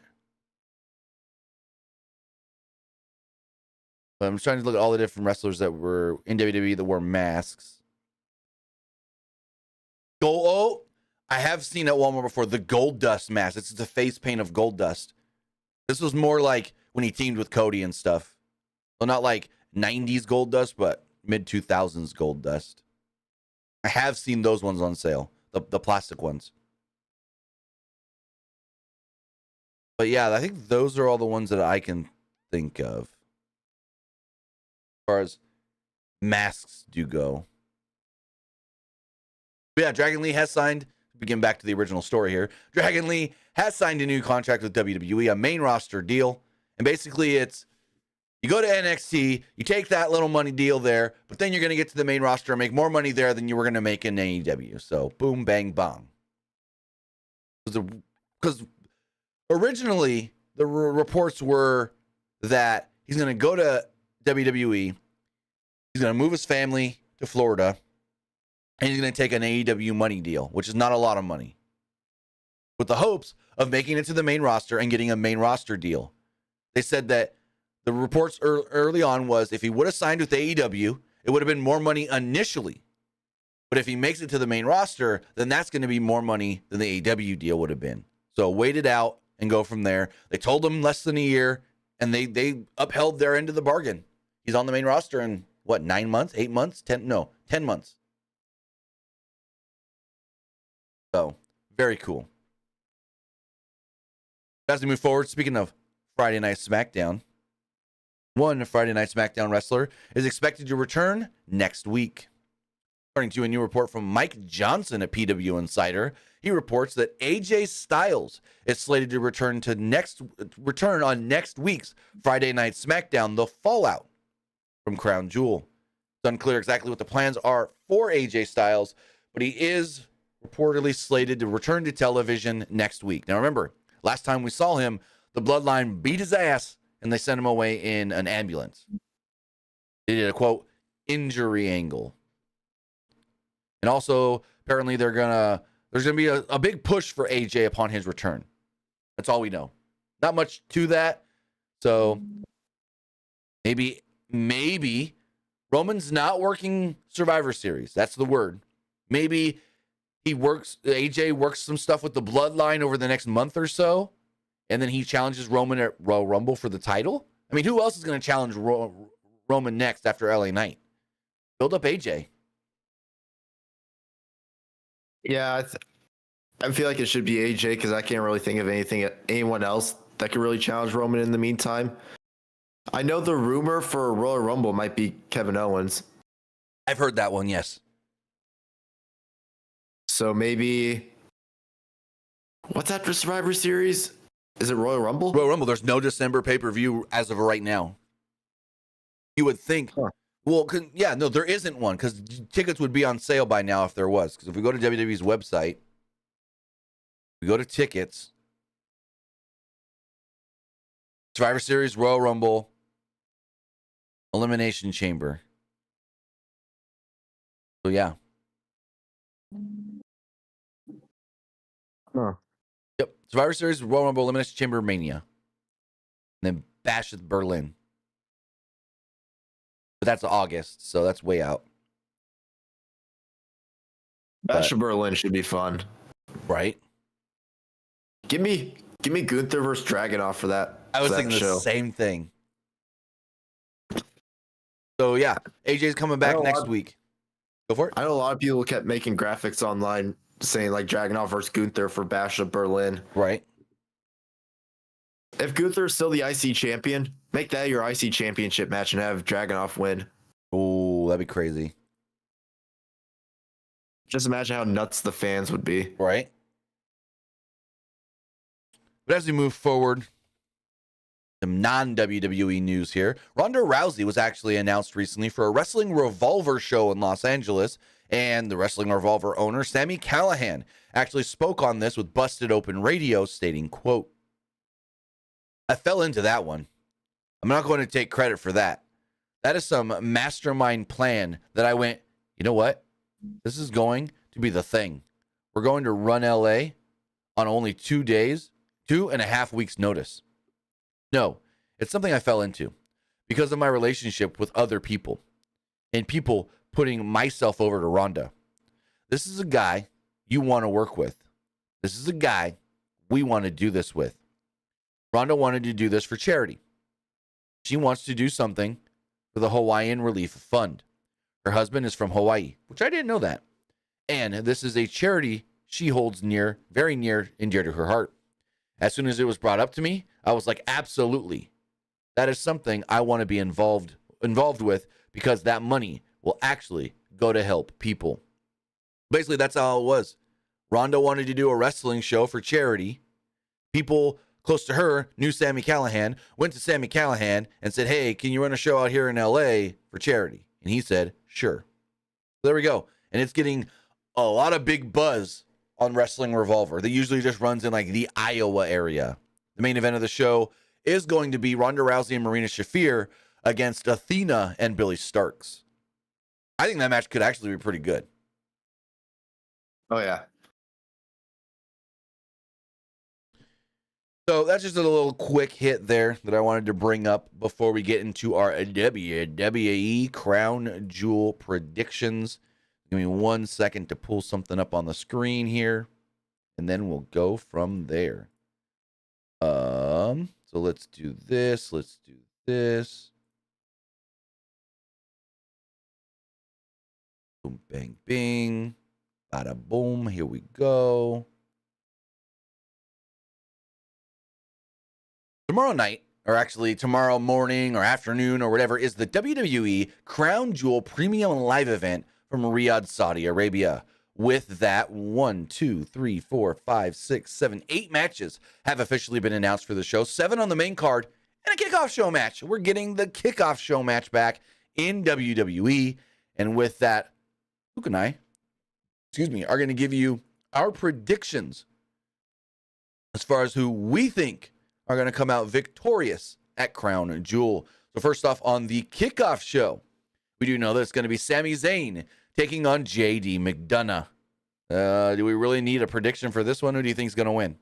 But I'm trying to look at all the different wrestlers that were in WWE that wore masks. I have seen at Walmart before the Gold Dust mask. It's the face paint of Gold Dust. This was more like when he teamed with Cody and stuff. So not like 90s Gold Dust, but mid 2000s Gold Dust. I have seen those ones on sale, the plastic ones. But But yeah, I think those are all the ones that I can think of as far as masks do go. But yeah, Dragon Lee has signed, begin back to the original story here. Dragon Lee has signed a new contract with WWE, a main roster deal. And basically it's, you go to NXT, you take that little money deal there, but then you're going to get to the main roster and make more money there than you were going to make in AEW. So boom, bang, bong. Because originally the reports were that he's going to go to WWE, he's going to move his family to Florida, and he's going to take an AEW money deal, which is not a lot of money, with the hopes of making it to the main roster and getting a main roster deal. They said that the reports early on was if he would have signed with AEW, it would have been more money initially. But if he makes it to the main roster, then that's going to be more money than the AEW deal would have been. So wait it out and go from there. They told him less than a year, and they upheld their end of the bargain. He's on the main roster in, 9 months, 8 months, 10 months. So, very cool. As we move forward, speaking of Friday Night SmackDown, one Friday Night SmackDown wrestler is expected to return next week. According to a new report from Mike Johnson at PWU Insider, he reports that AJ Styles is slated to return on next week's Friday Night SmackDown, The Fallout from Crown Jewel. It's unclear exactly what the plans are for AJ Styles, but he is reportedly slated to return to television next week. Now remember, last time we saw him, the Bloodline beat his ass and they sent him away in an ambulance. They did a, quote, injury angle. And also, apparently there's going to be a big push for AJ upon his return. That's all we know. Not much to that. So maybe Roman's not working Survivor Series. That's the word. Maybe AJ works some stuff with the Bloodline over the next month or so, and then he challenges Roman at Royal Rumble for the title. I mean, who else is going to challenge Roman next after LA Knight? Build up AJ. Yeah, I feel like it should be AJ because I can't really think of anyone else that could really challenge Roman in the meantime. I know the rumor for Royal Rumble might be Kevin Owens. I've heard that one, yes. So maybe what's after Survivor Series? Is it Royal Rumble? Royal Rumble. There's no December pay-per-view as of right now. You would think. Huh. Well, yeah, no, there isn't one because tickets would be on sale by now if there was. Because if we go to WWE's website, we go to tickets, Survivor Series, Royal Rumble, Elimination Chamber. So, yeah. Huh. Yep. Survivor Series, Royal Rumble, Elimination Chamber, Mania. And then Bash at Berlin. But that's August, so that's way out. Bash at Berlin should be fun. Right? Give me Gunther versus Dragunov for that. I was thinking the same thing. So, yeah, AJ's coming back next week. Go for it. I know a lot of people kept making graphics online saying like Dragunov versus Gunther for Bash of Berlin. Right. If Gunther's still the IC champion, make that your IC championship match and have Dragunov win. Oh, that'd be crazy. Just imagine how nuts the fans would be. Right. But as we move forward, some non-WWE news here. Ronda Rousey was actually announced recently for a Wrestling Revolver show in Los Angeles, and the Wrestling Revolver owner, Sami Callihan, actually spoke on this with Busted Open Radio, stating, quote, I fell into that one. I'm not going to take credit for that. That is some mastermind plan that I went, you know what? This is going to be the thing. We're going to run LA on only 2 days, 2.5 weeks notice. No, it's something I fell into because of my relationship with other people and people putting myself over to Ronda. This is a guy you want to work with. This is a guy we want to do this with. Ronda wanted to do this for charity. She wants to do something for the Hawaiian Relief Fund. Her husband is from Hawaii, which I didn't know that. And this is a charity she holds near, very near and dear to her heart. As soon as it was brought up to me, I was like, absolutely. That is something I want to be involved with because that money will actually go to help people. Basically, that's how it was. Ronda wanted to do a wrestling show for charity. People close to her knew Sami Callihan, went to Sami Callihan and said, hey, can you run a show out here in LA for charity? And he said, sure. There we go. And it's getting a lot of big buzz on Wrestling Revolver. That usually just runs in like the Iowa area. The main event of the show is going to be Ronda Rousey and Marina Shafir against Athena and Billy Starks. I think that match could actually be pretty good. Oh, yeah. So that's just a little quick hit there that I wanted to bring up before we get into our WWE Crown Jewel predictions. Give me 1 second to pull something up on the screen here, and then we'll go from there. So let's do this. Let's do this. Boom, bang, bing. Bada boom. Here we go. Tomorrow night, or actually tomorrow morning or afternoon or whatever, is the WWE Crown Jewel Premium Live event from Riyadh, Saudi Arabia. With that, 1, 2, 3, 4, 5, 6, 7, 8 matches have officially been announced for the show. 7 on the main card and a kickoff show match. We're getting the kickoff show match back in WWE. And with that, Luke and I, are going to give you our predictions as far as who we think are going to come out victorious at Crown Jewel. So first off, on the kickoff show, we do know that it's going to be Sami Zayn taking on JD McDonough. Do we really need a prediction for this one? Who do you think is going to win?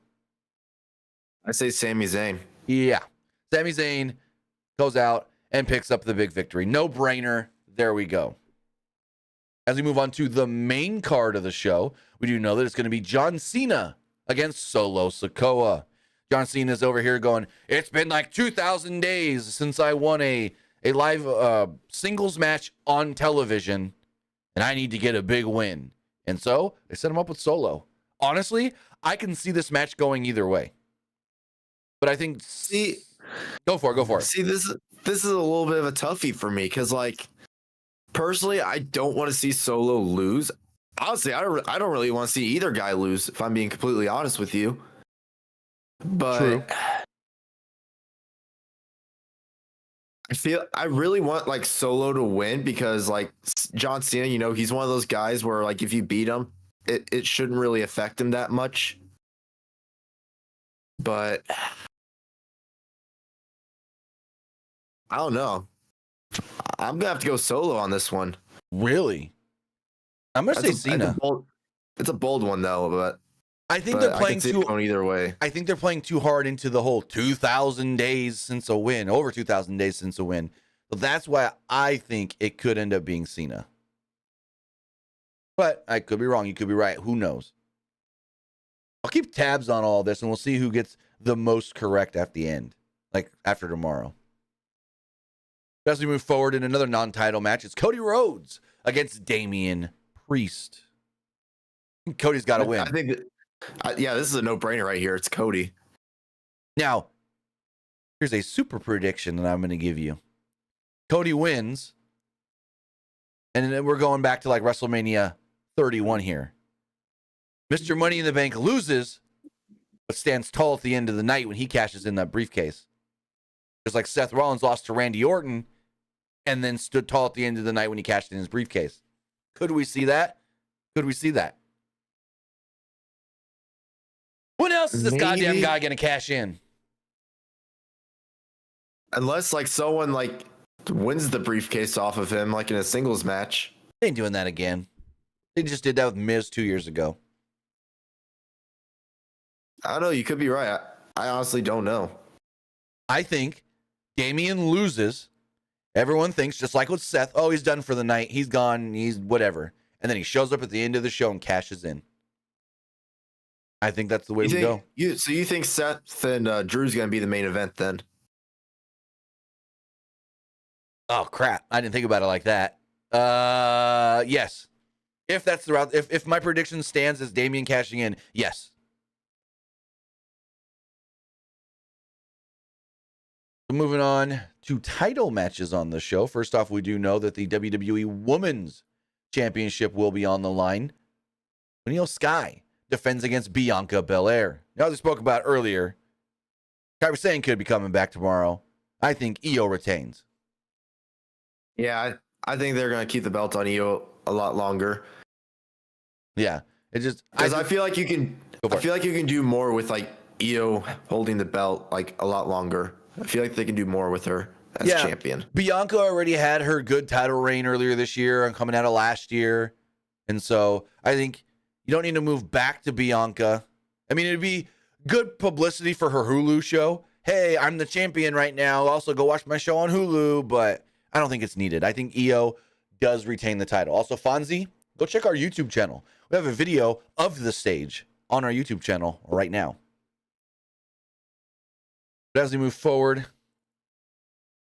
I say Sami Zayn. Yeah. Sami Zayn goes out and picks up the big victory. No brainer. There we go. As we move on to the main card of the show, we do know that it's going to be John Cena against Solo Sikoa. John Cena's over here going, it's been like 2,000 days since I won a live singles match on television, and I need to get a big win. And so they set him up with Solo. Honestly, I can see this match going either way. But I think, go for it. See, this is a little bit of a toughie for me because, like, personally, I don't want to see Solo lose. Honestly, I don't really want to see either guy lose, if I'm being completely honest with you. But true. I really want like Solo to win because like John Cena, you know, he's one of those guys where like if you beat him, it shouldn't really affect him that much. But I don't know. I'm gonna have to go Solo on this one. Really? I'm gonna say Cena. It's a bold one though, but I think they're playing either way. I think they're playing too hard into the whole 2,000 days since a win, over 2,000 days since a win. But that's why I think it could end up being Cena. But I could be wrong. You could be right. Who knows? I'll keep tabs on all this, and we'll see who gets the most correct at the end, like after tomorrow. As we move forward in another non-title match, it's Cody Rhodes against Damian Priest. Cody's got to win. I think that. Yeah, this is a no-brainer right here. It's Cody. Now, here's a super prediction that I'm going to give you. Cody wins, and then we're going back to like WrestleMania 31 here. Mr. Money in the Bank loses, but stands tall at the end of the night when he cashes in that briefcase. Just like Seth Rollins lost to Randy Orton, and then stood tall at the end of the night when he cashed in his briefcase. Could we see that? Could we see that? When else is this goddamn guy going to cash in? Unless like someone like wins the briefcase off of him, like in a singles match. They ain't doing that again. They just did that with Miz 2 years ago. I don't know. You could be right. I honestly don't know. I think Damian loses. Everyone thinks, just like with Seth, oh, he's done for the night. He's gone. He's whatever. And then he shows up at the end of the show and cashes in. I think that's the way we go. So you think Seth and Drew's going to be the main event then? Oh, crap. I didn't think about it like that. Yes. If that's the route, if my prediction stands as Damian cashing in, yes. So moving on to title matches on the show. First off, we do know that the WWE Women's Championship will be on the line. Io Sky defends against Bianca Belair. Now, as we spoke about earlier, Kyrie Sane could be coming back tomorrow. I think Io retains. Yeah, I think they're going to keep the belt on Io a lot longer. Yeah, it just because I feel like you can. I feel like you can do more with like Io holding the belt like a lot longer. I feel like they can do more with her as champion. Bianca already had her good title reign earlier this year and coming out of last year, and so I think you don't need to move back to Bianca. I mean, it'd be good publicity for her Hulu show. Hey, I'm the champion right now. Also, go watch my show on Hulu, but I don't think it's needed. I think Io does retain the title. Also, Fonzie, go check our YouTube channel. We have a video of the stage on our YouTube channel right now. But as we move forward,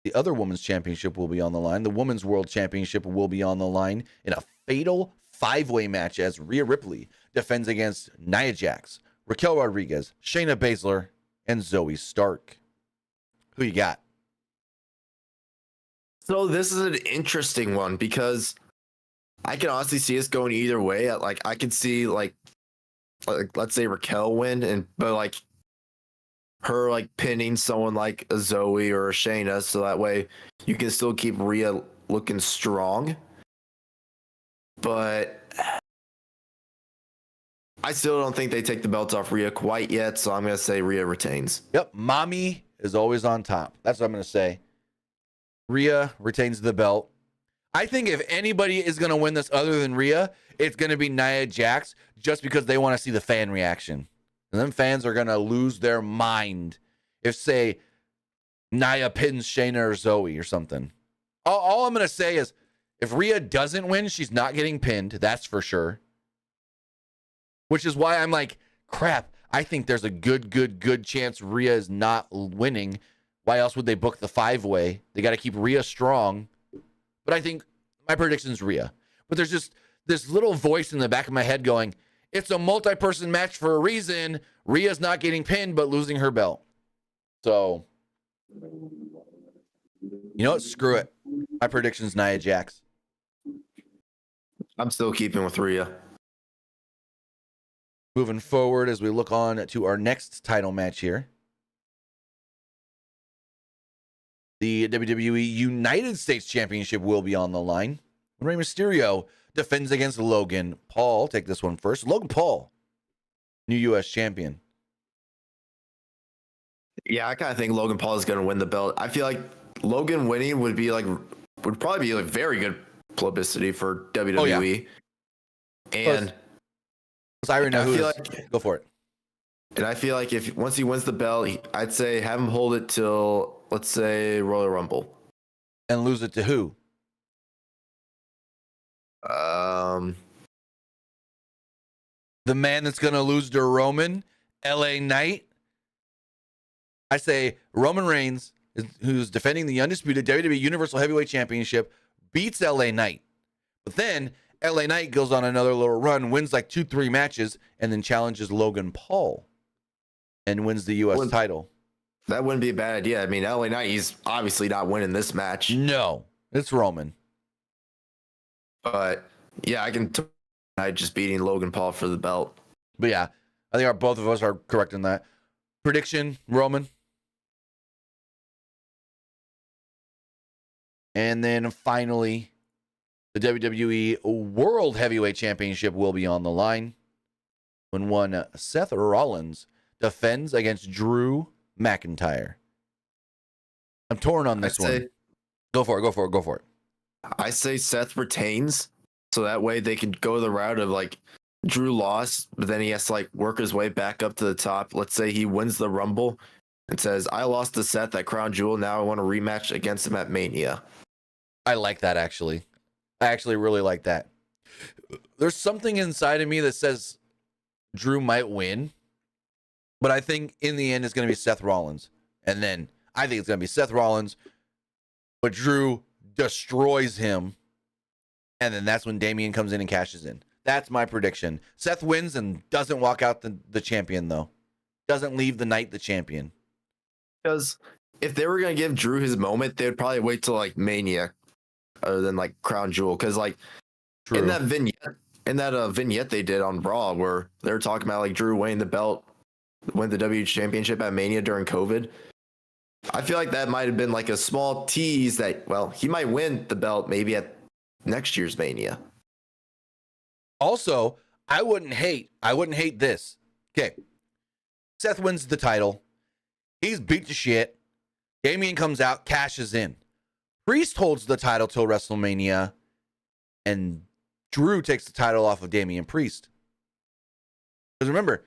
the other women's championship will be on the line. The women's world championship will be on the line in a fatal five-way match as Rhea Ripley defends against Nia Jax, Raquel Rodriguez, Shayna Baszler, and Zoe Stark. Who you got? So this is an interesting one because I can honestly see us going either way. Like I could see like let's say Raquel win, but like her like pinning someone like a Zoe or a Shayna, so that way you can still keep Rhea looking strong. But I still don't think they take the belt off Rhea quite yet, so I'm going to say Rhea retains. Yep, mommy is always on top. That's what I'm going to say. Rhea retains the belt. I think if anybody is going to win this other than Rhea, it's going to be Nia Jax, just because they want to see the fan reaction. And then fans are going to lose their mind if, say, Nia pins Shayna or Zoe or something. All I'm going to say is if Rhea doesn't win, she's not getting pinned. That's for sure. Which is why I'm like, crap, I think there's a good chance Rhea is not winning. Why else would they book the five-way? They got to keep Rhea strong. But I think my prediction is Rhea. But there's just this little voice in the back of my head going, it's a multi-person match for a reason. Rhea's not getting pinned, but losing her belt. So, you know what? Screw it. My prediction is Nia Jax. I'm still keeping with Rhea. Moving forward as we look on to our next title match here. The WWE United States Championship will be on the line. Rey Mysterio defends against Logan Paul. Take this one first. Logan Paul, new U.S. champion. Yeah, I kind of think Logan Paul is going to win the belt. I feel like Logan winning would probably be like very good publicity for WWE. Oh, yeah. And I already know who go for it. And I feel like if once he wins the belt, I'd say have him hold it till, let's say, Royal Rumble. And lose it to who? The man that's going to lose to Roman, LA Knight. I say Roman Reigns, who's defending the undisputed WWE Universal Heavyweight Championship, beats LA Knight. But then LA Knight goes on another little run, wins like 2-3 matches, and then challenges Logan Paul and wins the U.S. title. That wouldn't be a bad idea. I mean, LA Knight, he's obviously not winning this match. No, it's Roman. But yeah, I can just beating Logan Paul for the belt. But yeah, I think both of us are correct in that. Prediction, Roman. And then finally, the WWE World Heavyweight Championship will be on the line when one Seth Rollins defends against Drew McIntyre. I'm torn on this one. Go for it. I say Seth retains, so that way they can go the route of like Drew lost, but then he has to like work his way back up to the top. Let's say he wins the Rumble and says, I lost to Seth at Crown Jewel. Now I want a rematch against him at Mania. I like that, actually. I actually really like that. There's something inside of me that says Drew might win, but I think in the end it's going to be Seth Rollins. And then I think it's going to be Seth Rollins, but Drew destroys him. And then that's when Damian comes in and cashes in. That's my prediction. Seth wins and doesn't walk out the champion, though. Doesn't leave the night the champion. Because if they were gonna give Drew his moment, they would probably wait till like Mania, other than like Crown Jewel, because like True. in that vignette they did on Raw where they were talking about like Drew winning the belt, win the WWE Championship at Mania during COVID. I feel like that might have been like a small tease that, well, he might win the belt maybe at next year's Mania. Also, I wouldn't hate this. Okay. Seth wins the title. He's beat to shit. Damian comes out, cashes in. Priest holds the title till WrestleMania, and Drew takes the title off of Damian Priest. Because remember,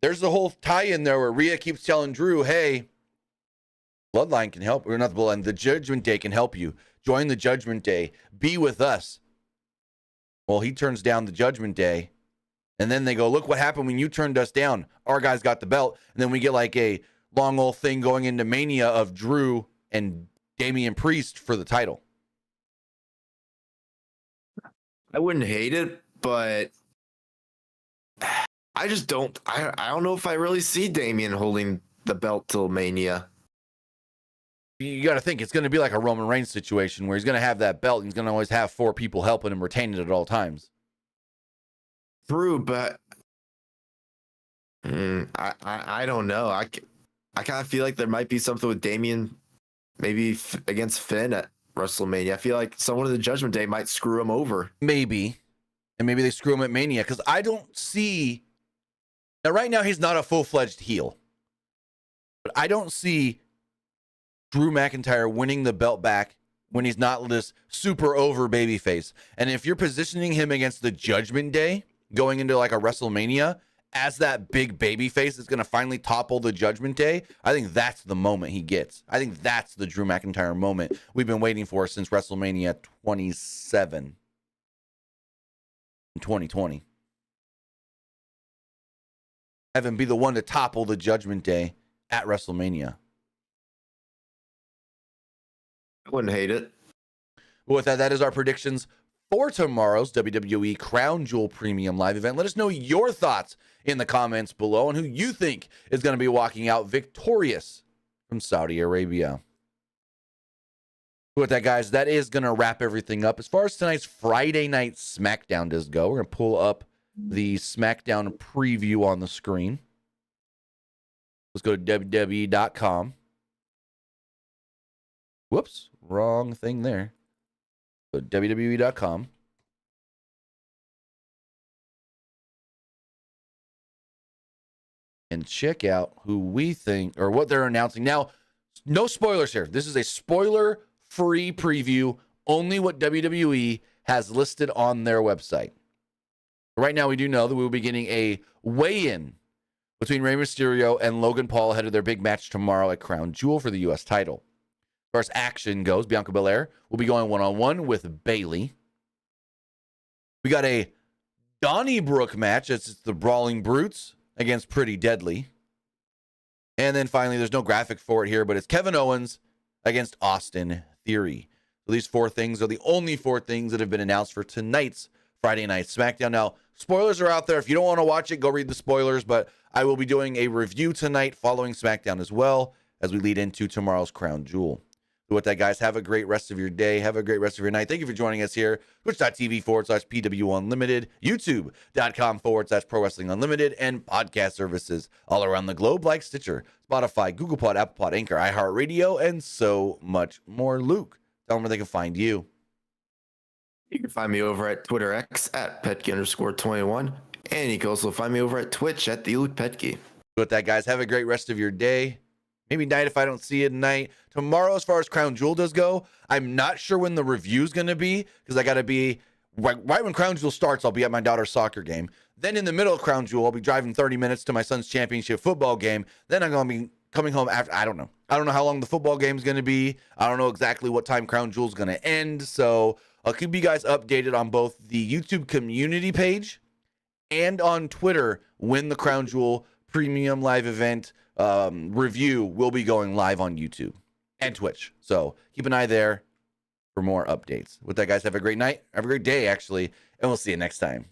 there's the whole tie-in there where Rhea keeps telling Drew, hey, Bloodline can help, or not the Bloodline, the Judgment Day can help you. Join the Judgment Day. Be with us. Well, he turns down the Judgment Day. And then they go, look what happened when you turned us down. Our guys got the belt. And then we get like a long old thing going into Mania of Drew and Damian Priest for the title. I wouldn't hate it, but I just don't. I don't know if I really see Damian holding the belt till Mania. You got to think it's going to be like a Roman Reigns situation where he's going to have that belt and he's going to always have 4 people helping him retain it at all times. True, but I don't know. I kind of feel like there might be something with Damian, maybe against Finn at WrestleMania. I feel like someone in the Judgment Day might screw him over. Maybe. And maybe they screw him at Mania because I don't see. Now, right now, he's not a full-fledged heel. But I don't see Drew McIntyre winning the belt back when he's not this super over babyface. And if you're positioning him against the Judgment Day, going into like a WrestleMania, as that big babyface is going to finally topple the Judgment Day, I think that's the moment he gets. I think that's the Drew McIntyre moment we've been waiting for since WrestleMania 27 in 2020. Have him be the one to topple the Judgment Day at WrestleMania. I wouldn't hate it. Well, with that, that is our predictions for tomorrow's WWE Crown Jewel Premium Live event. Let us know your thoughts in the comments below and who you think is going to be walking out victorious from Saudi Arabia. With that, guys, that is going to wrap everything up. As far as tonight's Friday night SmackDown does go, we're going to pull up the SmackDown preview on the screen. Let's go to WWE.com. Whoops, wrong thing there. So WWE.com. And check out who we think or what they're announcing. Now, no spoilers here. This is a spoiler-free preview. Only what WWE has listed on their website. Right now, we do know that we will be getting a weigh-in between Rey Mysterio and Logan Paul ahead of their big match tomorrow at Crown Jewel for the U.S. title. As far as action goes, Bianca Belair will be going one-on-one with Bayley. We got a Donnybrook match. It's the Brawling Brutes against Pretty Deadly. And then finally, there's no graphic for it here, but it's Kevin Owens against Austin Theory. So these 4 things are the only 4 things that have been announced for tonight's Friday Night SmackDown. Now, spoilers are out there. If you don't want to watch it, go read the spoilers, but I will be doing a review tonight following SmackDown as well as we lead into tomorrow's Crown Jewel. So with that, guys, have a great rest of your day. Have a great rest of your night. Thank you for joining us here. Twitch.tv/PWU Unlimited, YouTube.com/Pro Wrestling Unlimited, and podcast services all around the globe like Stitcher, Spotify, Google Pod, Apple Pod, Anchor, iHeartRadio, and so much more. Luke, tell them where they can find you. You can find me over at Twitter X at Petke_21. And you can also find me over at Twitch at the Luke Petke. With that, guys, have a great rest of your day. Maybe night if I don't see it tonight. Tomorrow, as far as Crown Jewel does go, I'm not sure when the review's going to be because I got to be right when Crown Jewel starts. I'll be at my daughter's soccer game. Then in the middle of Crown Jewel, I'll be driving 30 minutes to my son's championship football game. Then I'm going to be coming home after. I don't know how long the football game is going to be. I don't know exactly what time Crown Jewel is going to end. So I'll keep you guys updated on both the YouTube community page and on Twitter when the Crown Jewel Premium Live event review will be going live on YouTube and Twitch. So keep an eye there for more updates. With that, guys, have a great night. Have a great day, actually, and we'll see you next time.